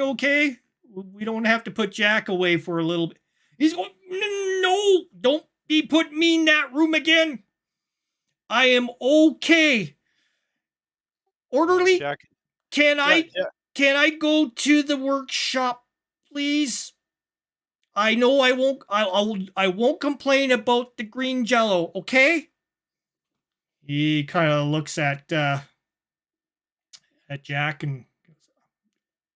okay? We don't have to put Jack away for a little bit. He's going, no, don't be putting me in that room again. I am okay. Orderly, Jack, can I can I go to the workshop, please? I know I won't. I won't complain about the green jello. Okay. He kind of looks at Jack and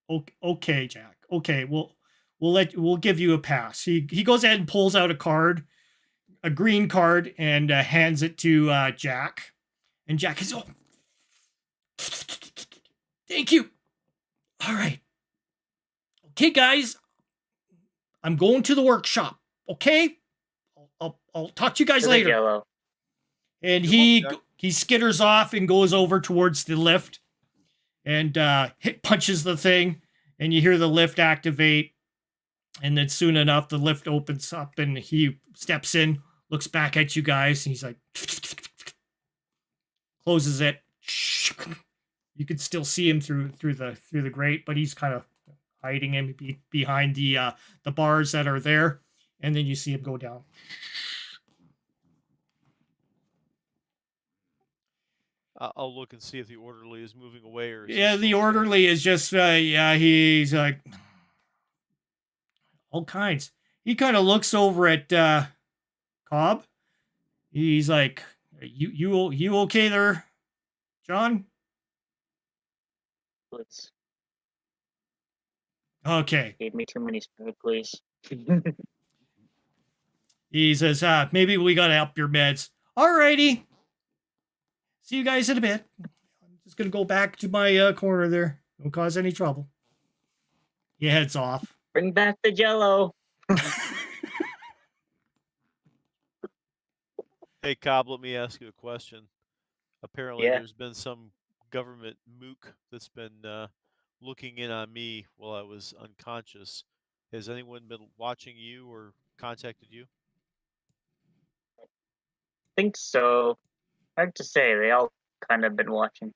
goes, "Okay, Jack. Okay, we'll give you a pass." He goes ahead and pulls out a green card, and hands it to Jack. And Jack is, "Oh, thank you. All right. Okay, guys. I'm going to the workshop. Okay. I'll talk to you guys To the later." Jello. And Good he luck, Jack. he skitters off and goes over towards the lift, and punches the thing, and you hear the lift activate. And then soon enough, the lift opens up, and he steps in, looks back at you guys, and he's like, closes it. You can still see him through the grate, but he's kind of hiding him behind the bars that are there. And then you see him go down. I'll look and see if the orderly is moving away or. Yeah, the orderly is just he's like all kinds. He kind of looks over at Cobb. He's like, you okay there, John? Please. Okay. Gave me too many sparklies. He says, maybe we gotta up your meds. Alrighty. See you guys in a bit. I'm just gonna go back to my corner there. Don't cause any trouble. He heads off. Bring back the Jello. Hey, Cobb, let me ask you a question. Apparently, Yeah. there's been some government mook that's been looking in on me while I was unconscious. Has anyone been watching you or contacted you? Think so. Hard to say. They all kind of been watching.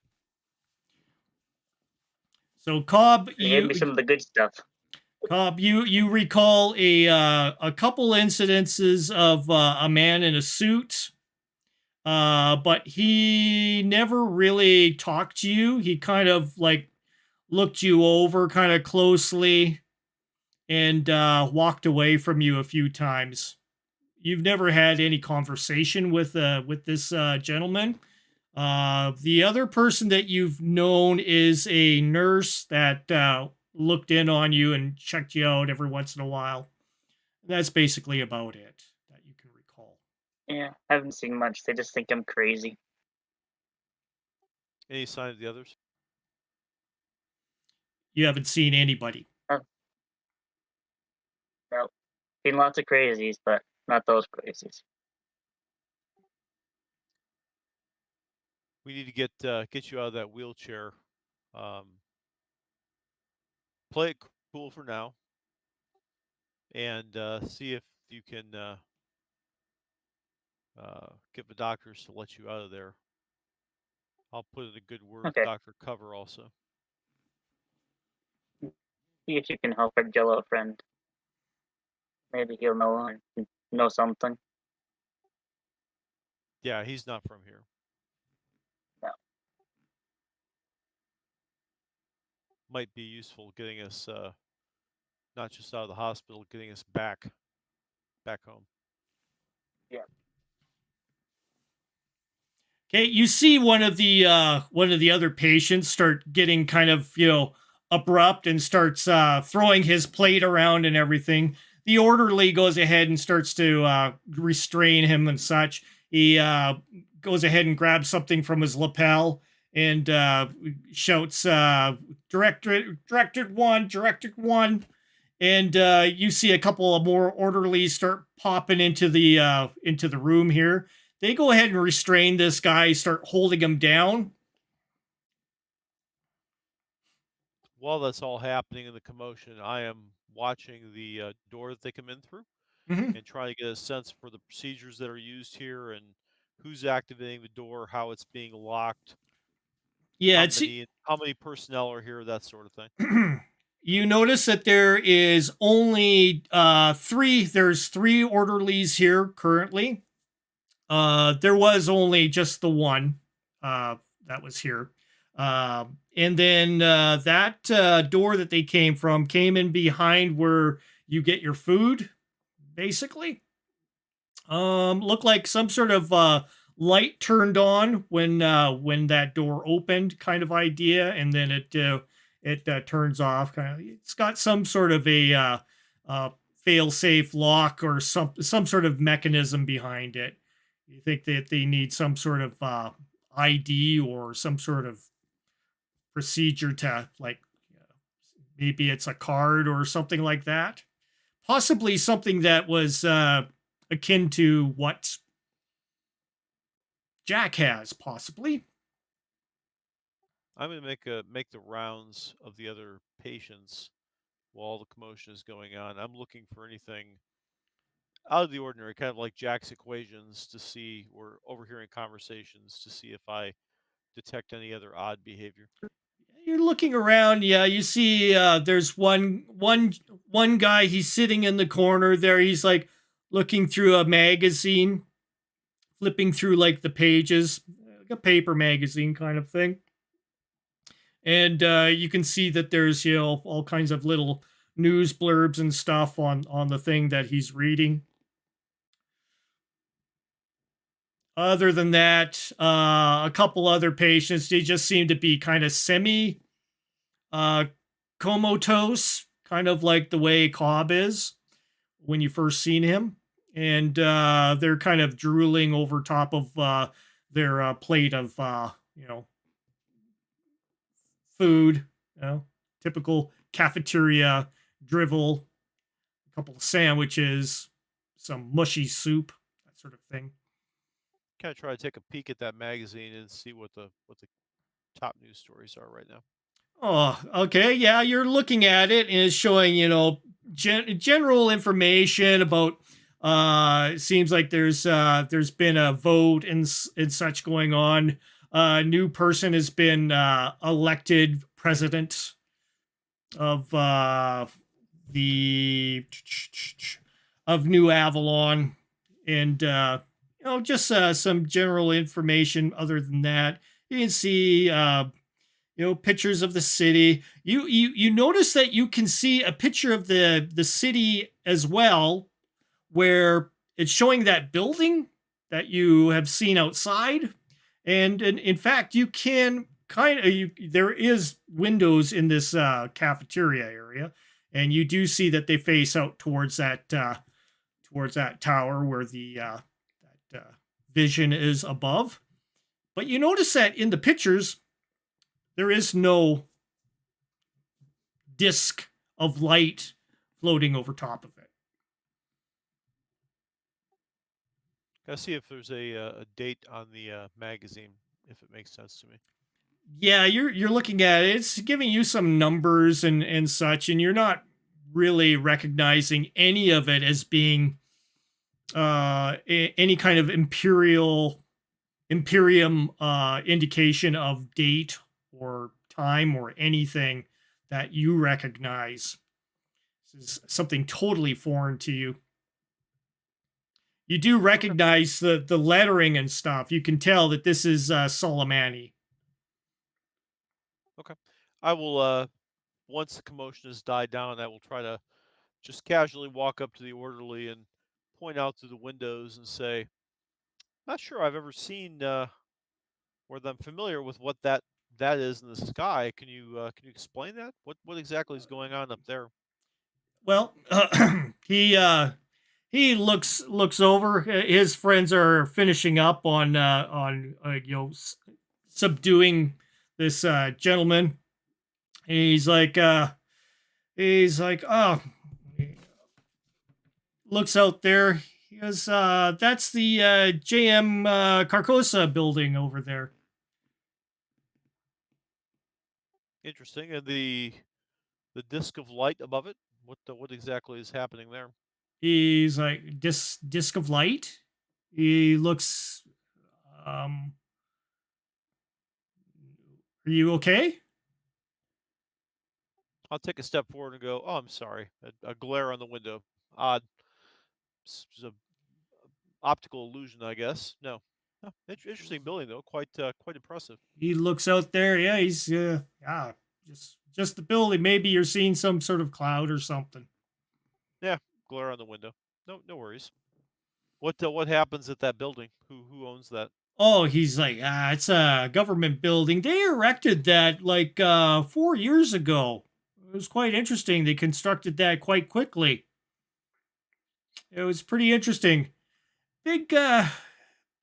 So Cobb, They gave me some of the good stuff. Cobb, you recall a couple incidences of a man in a suit, but he never really talked to you. He kind of like looked you over kind of closely and walked away from you a few times. You've never had any conversation with this gentleman. The other person that you've known is a nurse that looked in on you and checked you out every once in a while. That's basically about it that you can recall. Yeah, I haven't seen much. They just think I'm crazy. Any sign of the others? You haven't seen anybody. No. Seen lots of crazies, but not those crazies. We need to get you out of that wheelchair. Play it cool for now, and see if you can get the doctors to let you out of there. I'll put in a good word with Okay. Dr. Cover also. See if you can help our Jello friend. Maybe he'll know something. Yeah, he's not from here. No. Might be useful getting us not just out of the hospital, getting us back home. Yeah. Okay, you see one of the other patients start getting kind of abrupt and starts throwing his plate around and everything. The orderly goes ahead and starts to restrain him and such. He goes ahead and grabs something from his lapel and shouts, "Directed one." And you see a couple of more orderlies start popping into the room here. They go ahead and restrain this guy, start holding him down. While that's all happening in the commotion, I am watching the door that they come in through and trying to get a sense for the procedures that are used here and who's activating the door, how it's being locked. Yeah, how many personnel are here, that sort of thing. You notice that there is only three. There's three orderlies here currently. There was only just the one that was here. and then that door that they came from came in behind where you get your food, basically. Looked like some sort of light turned on when that door opened, kind of idea, and then it turns off. Kind of, it's got some sort of a fail-safe lock or some sort of mechanism behind it. You think that they need some sort of ID or some sort of procedure to, like, maybe it's a card or something like that. Possibly something that was akin to what Jack has, possibly. I'm gonna make the rounds of the other patients while the commotion is going on. I'm looking for anything out of the ordinary, kind of like Jack's equations, to see, or overhearing conversations to see if I detect any other odd behavior. You're looking around, yeah. You see, there's one guy. He's sitting in the corner there. He's like looking through a magazine, flipping through like the pages, like a paper magazine kind of thing. And you can see that there's, all kinds of little news blurbs and stuff on the thing that he's reading. Other than that, a couple other patients, they just seem to be kind of semi uh, comatose, kind of like the way Cobb is when you first seen him. And they're kind of drooling over top of their plate of, food, typical cafeteria drivel, a couple of sandwiches, some mushy soup, that sort of thing. Kind of try to take a peek at that magazine and see what the top news stories are right now. Oh, okay. Yeah, you're looking at it and it's showing, general information about it seems like there's been a vote and such going on. New person has been elected president of the of New Avalon, and just some general information. Other than that, you can see pictures of the city. You notice that you can see a picture of the city as well, where it's showing that building that you have seen outside, and in fact you can there is windows in this cafeteria area, and you do see that they face out towards that tower where the vision is above. But you notice that in the pictures there is no disc of light floating over top of it. Gotta see if there's a date on the magazine, if it makes sense to me. Yeah, you're looking at it. It's giving you some numbers and such, and you're not really recognizing any of it as being any kind of imperium indication of date or time or anything that you recognize. This is something totally foreign to you. You do recognize the lettering and stuff. You can tell that this is Soleimani. Okay. I will, once the commotion has died down, I will try to just casually walk up to the orderly and point out through the windows and say, "Not sure I've ever seen, or that I'm familiar with what that is in the sky. Can you explain that? What exactly is going on up there?" Well, he looks over. His friends are finishing up on subduing this gentleman. He's like, oh, looks out there. He goes, that's the JM Carcosa building over there. Interesting. And the disc of light above it. What exactly is happening there? He's like, disc of light. He looks. Um, are you okay? I'll take a step forward and go, "Oh, I'm sorry." A glare on the window. Odd. It's a optical illusion, I guess. No. Oh, interesting building though. Quite impressive. He looks out there. Yeah, he's yeah, just the building. Maybe you're seeing some sort of cloud or something. Yeah, glare on the window. No worries. What happens at that building? Who owns that? Oh, he's like, it's a government building. They erected that like 4 years ago. It was quite interesting. They constructed that quite quickly. It was pretty interesting. Big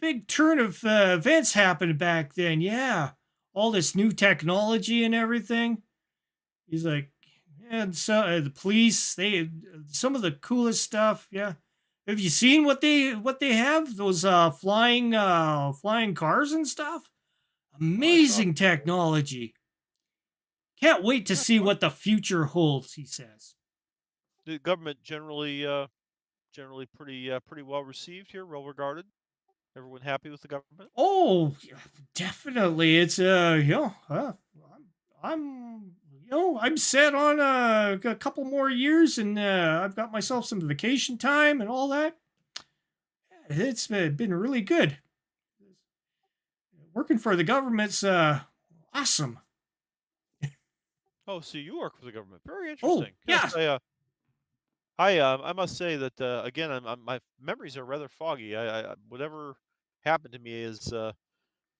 big turn of events happened back then. Yeah, all this new technology and everything. He's like, and so the police, they some of the coolest stuff. Yeah, have you seen what they have? Those flying cars and stuff. Oh, I saw Amazing technology. Can't wait to yeah, see what the future holds. He says. the government generally pretty well received here, well regarded. Everyone happy with the government? Oh, yeah, definitely. It's I'm I'm set on a couple more years, and I've got myself some vacation time and all that. It's been really good. Working for the government's awesome. Oh, so you work for the government. Very Oh interesting. yeah, Yes, I must say that again, my memories are rather foggy. Whatever happened to me is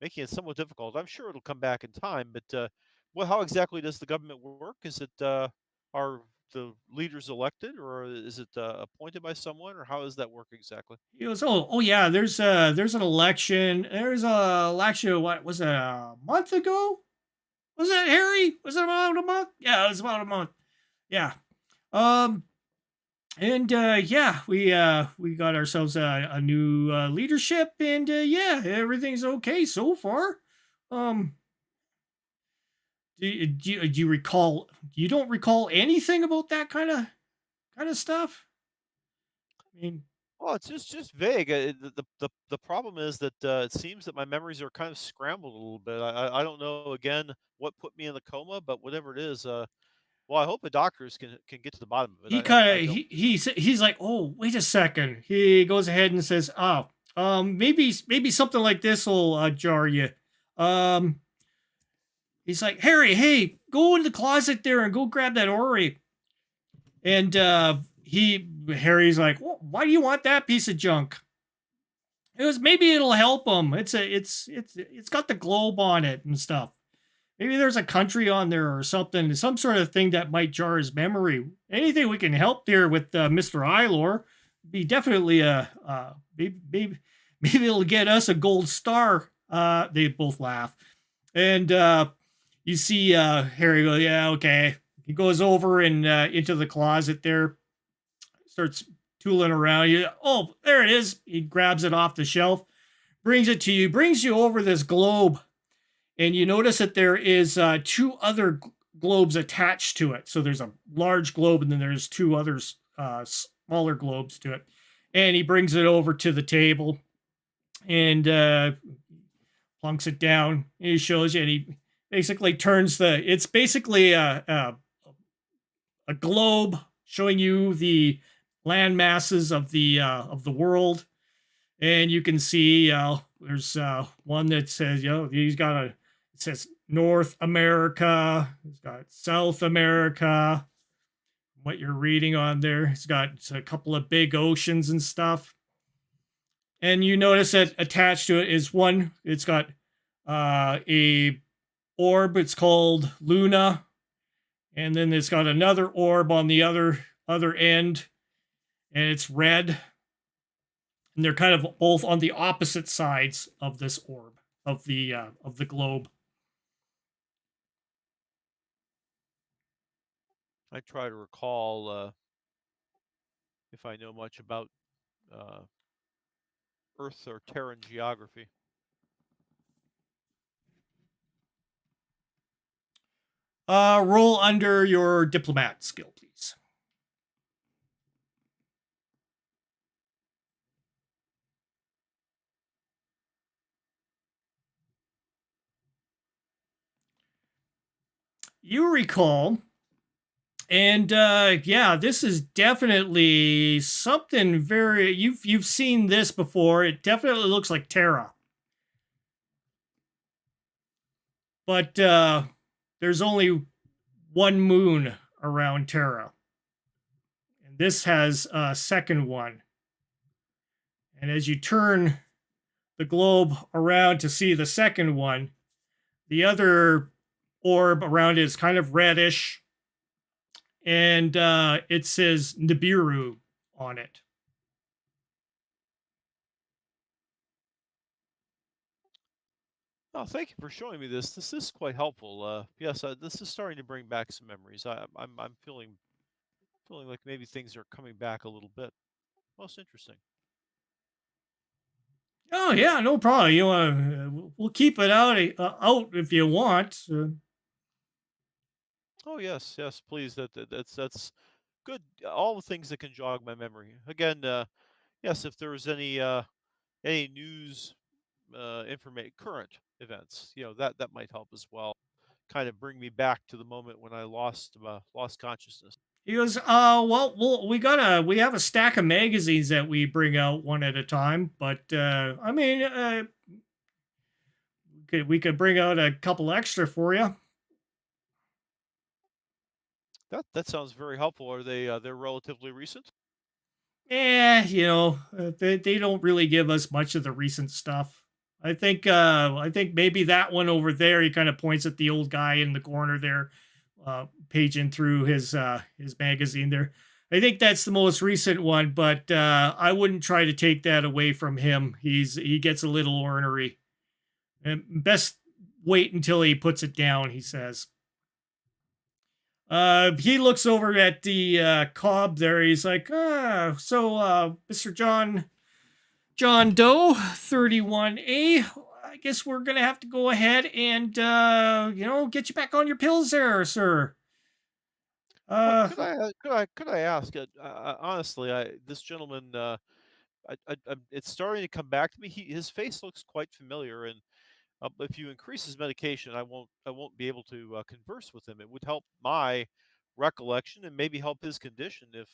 making it somewhat difficult. I'm sure it'll come back in time, but well, how exactly does the government work? Is it are the leaders elected, or is it appointed by someone, or how does that work exactly? he goes. Oh yeah. There's an election. There's a election. What was it, a month ago? Was that Harry? Was it about a month? Yeah, it was about a month. Yeah. Um. And yeah, we got ourselves a new leadership, and yeah, everything's okay so far. Um, do you recall? You don't recall anything about that kind of stuff? I mean, Well, it's just vague. The problem is that it seems that my memories are kind of scrambled a little bit. I don't know again what put me in the coma, but whatever it is, well, I hope the doctors can get to the bottom of it. he kind I of don't. he's like, oh, wait a second. He goes ahead and says, oh, maybe something like this will jar you. Um, he's like, Harry, hey, go in the closet there and go grab that Ori. And Harry's like, well, why do you want that piece of junk? It was maybe it'll help him. It's got the globe on it and stuff. Maybe there's a country on there or something, some sort of thing that might jar his memory. Anything we can help there with Mr. Ilor be definitely maybe it'll get us a gold star. They both laugh, and you see Harry go, yeah, okay. He goes over and into the closet there, starts tooling around. Oh, there it is. He grabs it off the shelf, brings it to you, brings you over this globe, and you notice that there is two other globes attached to it. So there's a large globe, and then there's two others, smaller globes to it. And he brings it over to the table and plunks it down. And he shows you, and he basically turns it's basically a globe showing you the land masses of the world, and you can see there's one that says, he's got it says North America, it's got South America. What you're reading on there, it's got a couple of big oceans and stuff. And you notice that attached to it is one. It's got a orb. It's called Luna. And then it's got another orb on the other end, and it's red. And they're kind of both on the opposite sides of this orb of the globe. I try to recall if I know much about uh, Earth or Terran geography. Roll under your diplomat skill, please. You recall, and yeah, this is definitely something very you've seen this before. It definitely looks like Terra. but there's only one moon around Terra. And this has a second one. And as you turn the globe around to see the second one, the other orb around it is kind of reddish. And it says Nibiru on it. Oh, thank you for showing me this. This is quite helpful. Yes, this is starting to bring back some memories. I'm feeling like maybe things are coming back a little bit. Most interesting. Oh yeah, no problem. You we'll keep it out if you want. Oh yes, yes, please. That's good. All the things that can jog my memory. Again, yes, if there was any news, information, current events, that might help as well. Kind of bring me back to the moment when I lost consciousness. He goes, well, we have a stack of magazines that we bring out one at a time, but I mean, we could bring out a couple extra for you. That sounds very helpful. Are they're relatively recent? They don't really give us much of the recent stuff. I think maybe that one over there. He kind of points at the old guy in the corner there, paging through his magazine there. I think that's the most recent one, but I wouldn't try to take that away from him. He gets a little ornery. And best wait until he puts it down, he says. He looks over at the cob there. He's like, Mr. John Doe, 31A. I guess we're gonna have to go ahead and get you back on your pills there, sir. Could I ask? Honestly, this gentleman, it's starting to come back to me. His face looks quite familiar, and if you increase his medication, I won't be able to converse with him. It would help my recollection and maybe help his condition if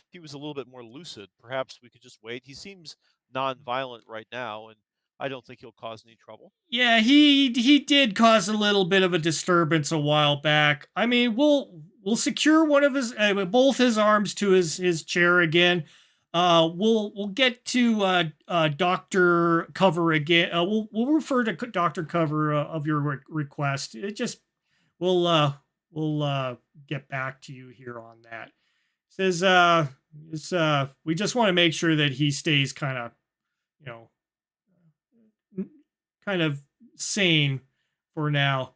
he was a little bit more lucid. Perhaps we could just wait. He seems non-violent right now, and I don't think he'll cause any trouble. Yeah, he did cause a little bit of a disturbance a while back. I mean, we'll secure one of his both his arms to his chair again. We'll get to Doctor Cover again. We'll refer to Doctor Cover of your request. It just we'll get back to you here on that. It says we just want to make sure that he stays kind of kind of sane for now.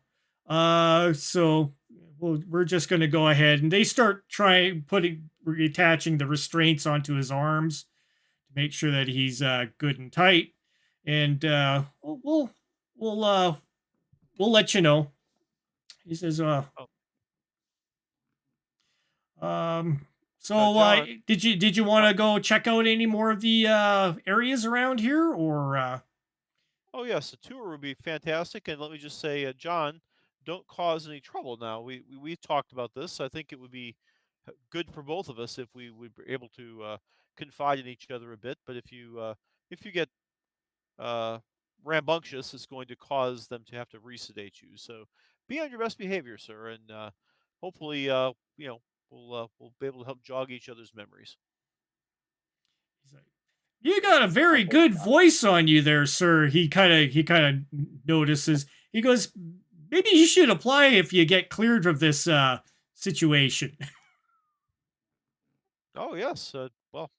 So we're just going to go ahead, and they start reattaching the restraints onto his arms to make sure that he's good and tight. And we'll let you know. He says, So did you want to go check out any more of the areas around here, or? Oh yes, a tour would be fantastic. And let me just say, John, don't cause any trouble now. We talked about this. I think it would be good for both of us if we would be able to confide in each other a bit. But if you get rambunctious, it's going to cause them to have to resedate you. So be on your best behavior, sir, and hopefully, we'll be able to help jog each other's memories. He's like, you got a very good voice on you there, sir. He kind of notices. He goes, maybe you should apply if you get cleared of this situation. Oh yes. Well,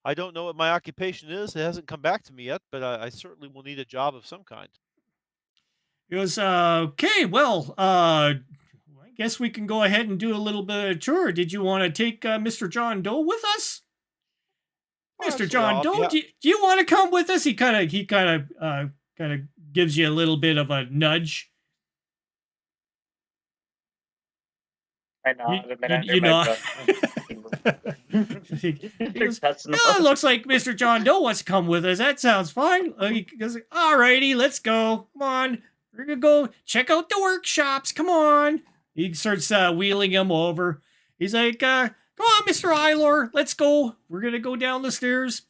I don't know what my occupation is. It hasn't come back to me yet, but I certainly will need a job of some kind. He goes, okay, well, I guess we can go ahead and do a little bit of tour. Did you want to take Mr. John Doe with us? Mr. John Doe, do you want to come with us? He kind of gives you a little bit of a nudge. I know. It looks like Mr. John Doe wants to come with us. That sounds fine. He goes, all righty, let's go. Come on. We're going to go check out the workshops. Come on. He starts wheeling him over. He's like, come on, Mr. Eilor, let's go. We're going to go down the stairs.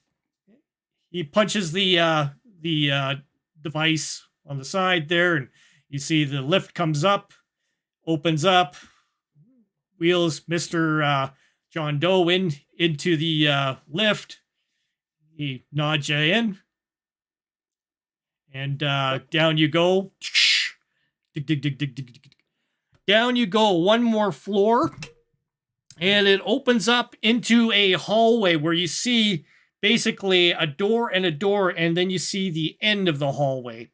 He punches the device on the side there, and You see the lift comes up, opens up, wheels Mr. John Doe into the lift. He nods you in, and down you go. Down you go one more floor, and it opens up into a hallway where you see basically a door, and then you see the end of the hallway.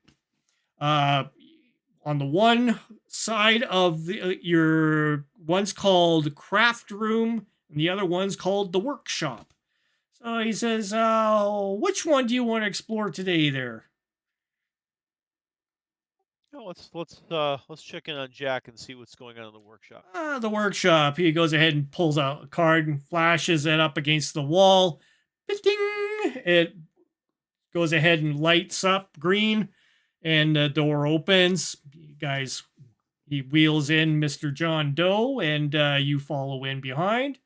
On the one side of your one's called craft room, and the other one's called the workshop. So he says, which one do you want to explore today there? Oh, let's check in on Jack and see what's going on in the workshop. The workshop. He goes ahead and pulls out a card and flashes it up against the wall. Ding! It goes ahead and lights up green, and the door opens. You guys, he wheels in Mr. John Doe, and you follow in behind.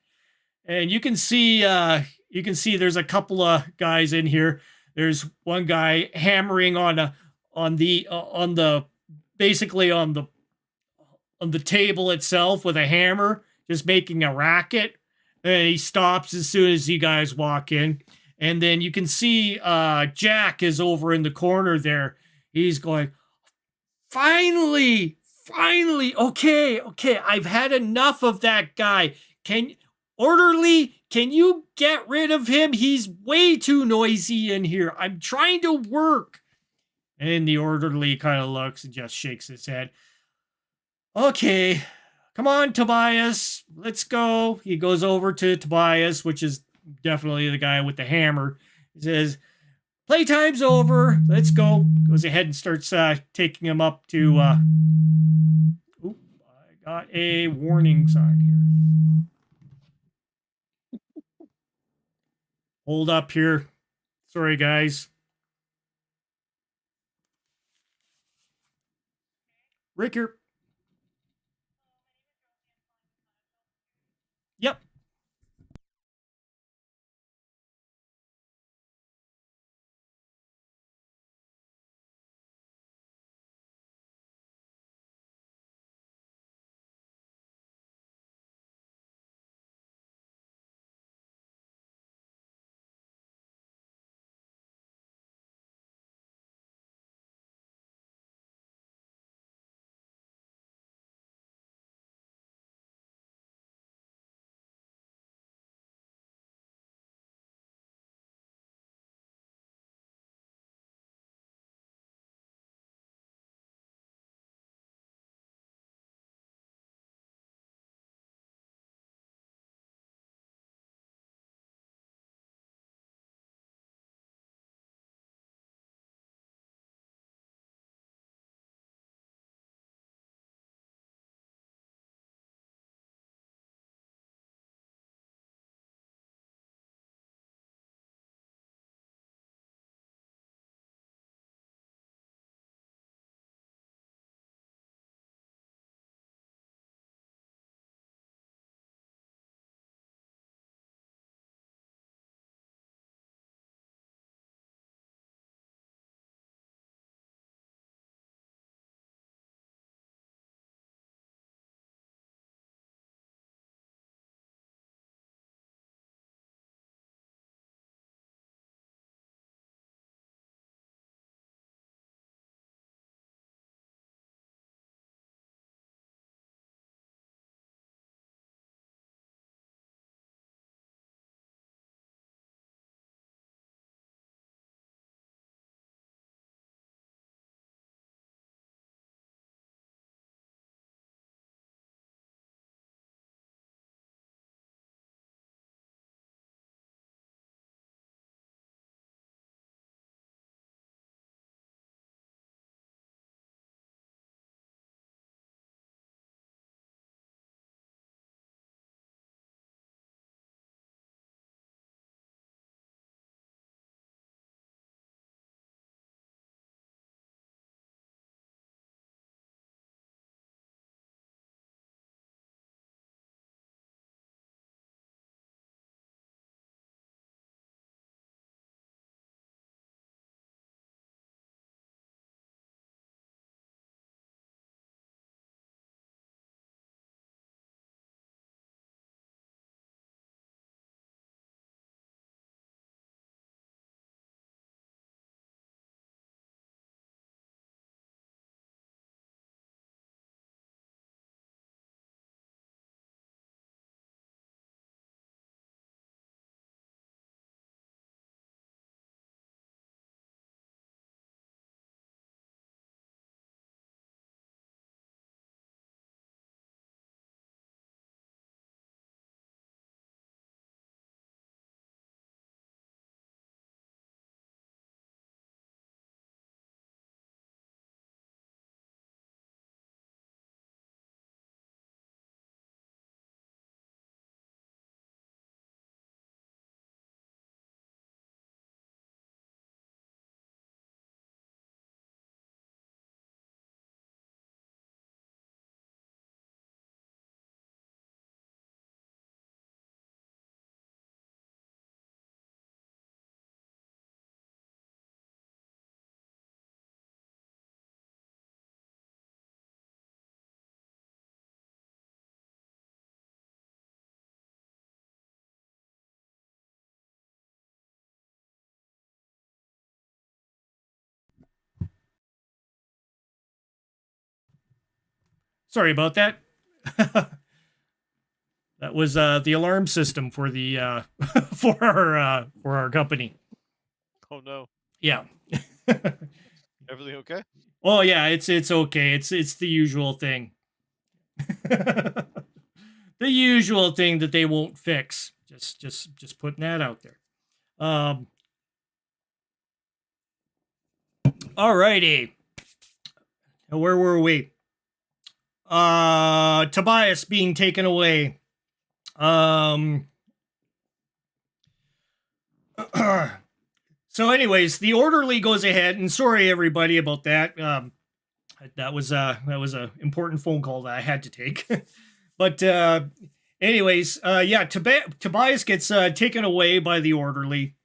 And you can see there's a couple of guys in here. There's one guy hammering on the table itself with a hammer, just making a racket. And he stops as soon as you guys walk in. And then you can see Jack is over in the corner there. He's going, finally, okay, I've had enough of that guy. Orderly, can you get rid of him? He's way too noisy in here. I'm trying to work. And the orderly kind of looks and just shakes his head. Okay, come on, Tobias, let's go. He goes over to Tobias, which is definitely the guy with the hammer. He says, playtime's over, let's go. Goes ahead and starts taking him up to... I got a warning sign here. Hold up here. Sorry, guys. Ricker. Yep. Sorry about that. That was the alarm system for the for our company. Oh no. Yeah. Everything okay? Oh yeah, it's okay. It's the usual thing. The usual thing that they won't fix. Just putting that out there. Alrighty. Where were we? Tobias being taken away. So anyways, the orderly goes ahead, and sorry everybody about that. That was a important phone call that I had to take. But anyways, yeah, Tobias gets taken away by the orderly,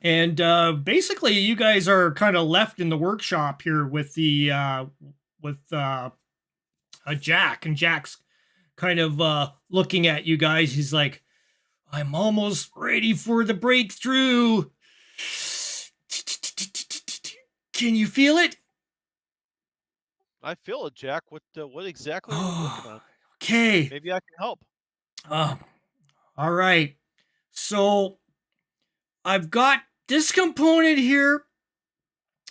and basically you guys are kind of left in the workshop here with the with Jack, and Jack's kind of looking at you guys. He's like, I'm almost ready for the breakthrough. Can you feel it? I feel it, Jack. What exactly are you working on? Okay. Maybe I can help. All right. So I've got this component here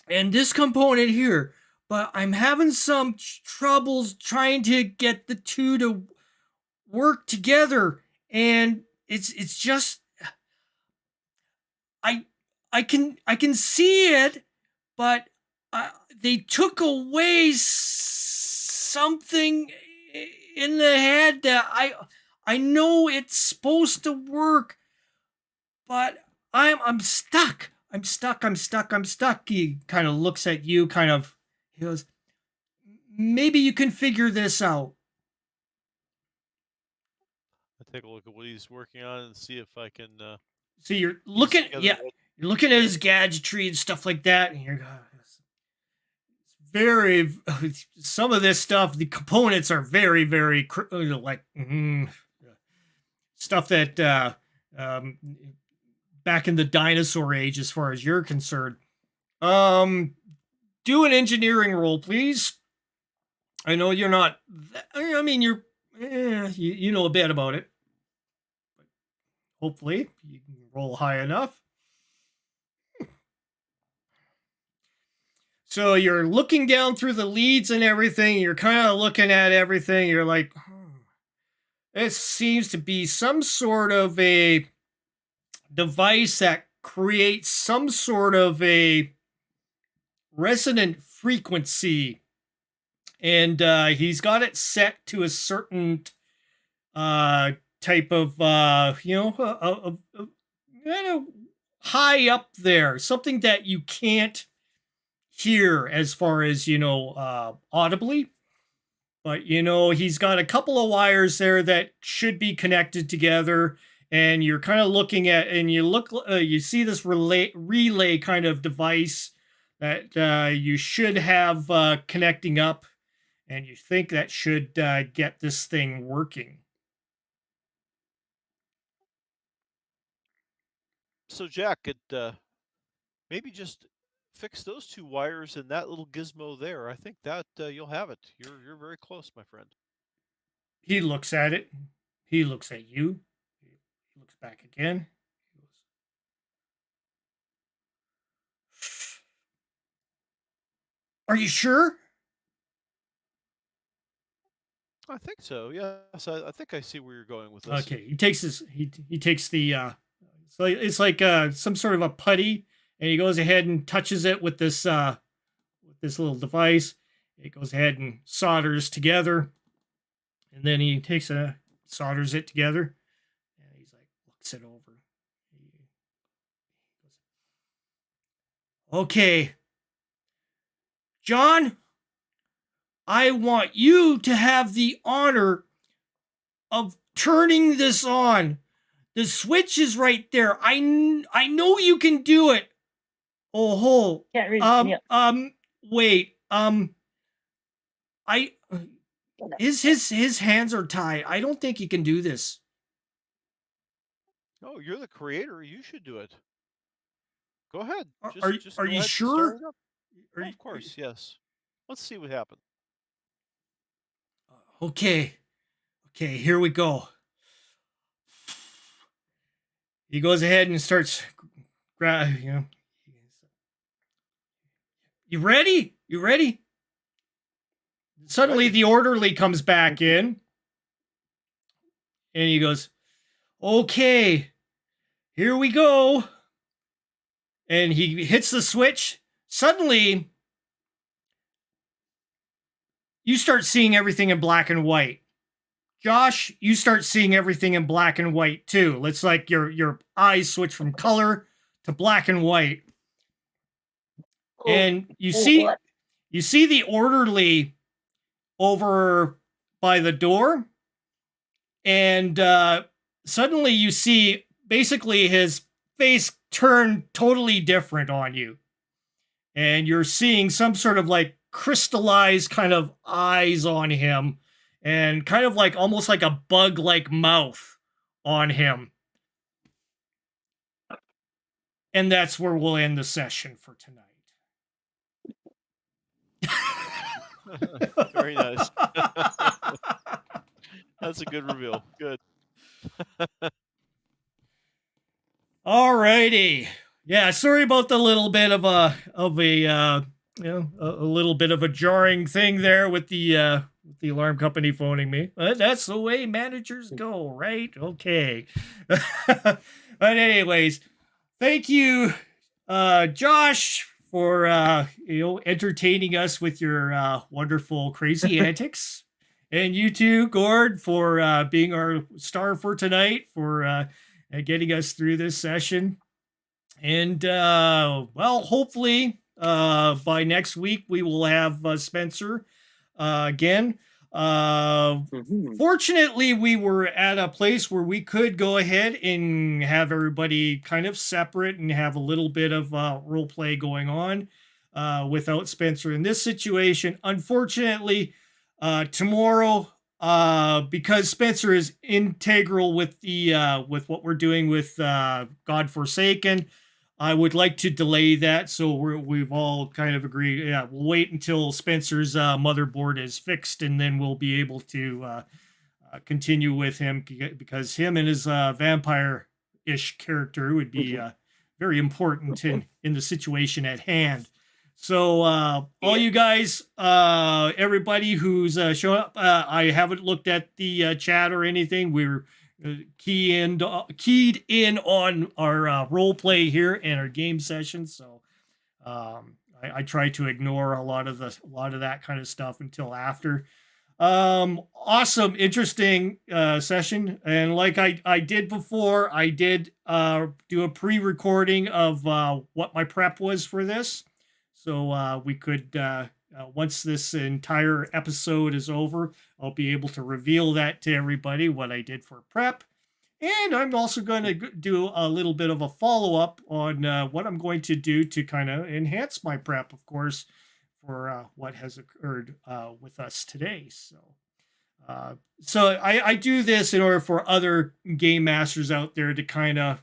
and this component here, but I'm having some troubles trying to get the two to work together, and it's just I can see it, but they took away something in the head that I know it's supposed to work, but I'm stuck. I'm stuck. He kind of looks at you, he goes, maybe you can figure this out. I'll take a look at what he's working on and see if I can. So you're looking, you're looking at his gadgetry and stuff like that, and you're very, some of this stuff, the components are very, very like stuff that back in the dinosaur age, as far as you're concerned. Do an engineering roll, please. I know you're not. I mean, you know a bit about it. Hopefully, you can roll high enough. So you're looking down through the leads and everything. You're kind of looking at everything. You're like, it seems to be some sort of a device that creates some sort of a resonant frequency. And he's got it set to a certain type of, kind of high up there. Something that you can't hear as far as, audibly. But, he's got a couple of wires there that should be connected together. And you're kind of looking at, and you see this relay kind of device that you should have connecting up. And you think that should get this thing working. So, Jack, maybe just fix those two wires and that little gizmo there. I think that you'll have it. You're very close, my friend. He looks at it. He looks at you. He looks back again. He goes, are you sure? I think so. Yes, I think I see where you're going with this. Okay, he takes the so it's like some sort of a putty, and he goes ahead and touches it with this little device. It goes ahead and solders together, and then he takes solders it together, and he's like looks it over. Okay, John, I want you to have the honor of turning this on. The switch is right there. I know you can do it. Oh, Can't read. wait. His hands are tied. I don't think he can do this. Oh, you're the creator. You should do it. Go ahead. Are you sure? Of course, yes. Let's see what happens. Okay, here we go. He goes ahead and starts, you ready? You ready? Suddenly Ready. the orderly comes back in and he goes, okay, here we go. And he hits the switch. Suddenly, you start seeing everything in black and white. Josh, you start seeing everything in black and white too. It's like your eyes switch from color to black and white. And you see the orderly over by the door, and suddenly you see basically his face turn totally different on you, and you're seeing some sort of like crystallized kind of eyes on him, and kind of like almost like a bug-like mouth on him. And that's where we'll end the session for tonight. Very nice. That's a good reveal. Good. Alrighty. Yeah, sorry about the little bit of a little bit of a jarring thing there with the alarm company phoning me. But that's the way managers go, right? Okay. But anyways, thank you, Josh, for entertaining us with your wonderful crazy antics, and you too, Gord, for being our star for tonight, for getting us through this session. And well, hopefully by next week we will have Spencer again. Fortunately, we were at a place where we could go ahead and have everybody kind of separate and have a little bit of role play going on without Spencer in this situation. Unfortunately, tomorrow, because Spencer is integral with the with what we're doing with Godforsaken, I would like to delay that. So we've all kind of agreed. Yeah, we'll wait until Spencer's motherboard is fixed, and then we'll be able to continue with him, because him and his vampire-ish character would be very important in the situation at hand. So all you guys, everybody who's showing up, I haven't looked at the chat or anything. We're keyed in on our role play here and our game sessions. So I try to ignore a lot of that kind of stuff until after. Awesome, interesting session. And like I did before, I did do a pre-recording of what my prep was for this. So we could, once this entire episode is over, I'll be able to reveal that to everybody, what I did for prep. And I'm also going to do a little bit of a follow-up on what I'm going to do to kind of enhance my prep, of course, for what has occurred with us today. So I do this in order for other game masters out there to kind of,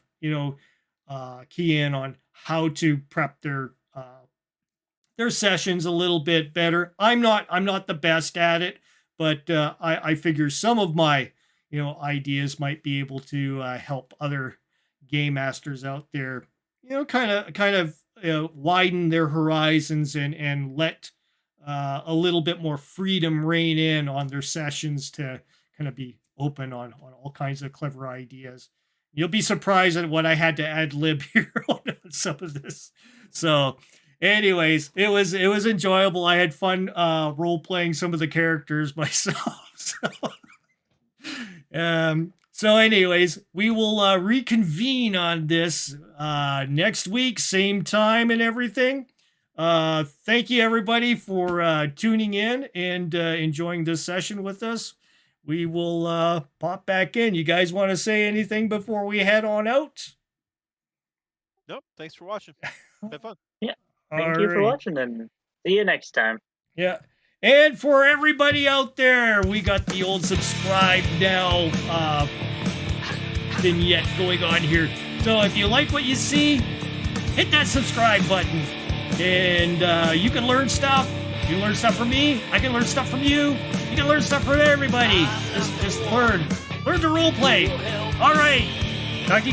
key in on how to prep their sessions a little bit better. I'm not the best at it, but I figure some of my ideas might be able to help other game masters out there, kind of widen their horizons and let a little bit more freedom reign in on their sessions, to kind of be open on all kinds of clever ideas. You'll be surprised at what I had to ad lib here on some of this. So anyways, it was enjoyable. I had fun role playing some of the characters myself. So anyways, we will reconvene on this next week, same time and everything. Thank you everybody for tuning in and enjoying this session with us. We will pop back in. You guys want to say anything before we head on out? Nope. Thanks for watching. Have fun. Yeah. Thank you for watching, and see you next time. Yeah. And for everybody out there, we got the old subscribe now vignette going on here. So if you like what you see, hit that subscribe button. And you can learn stuff. You learn stuff from me. I can learn stuff from you. You can learn stuff from everybody. Just learn. Learn to role play. All right. Talk to you guys.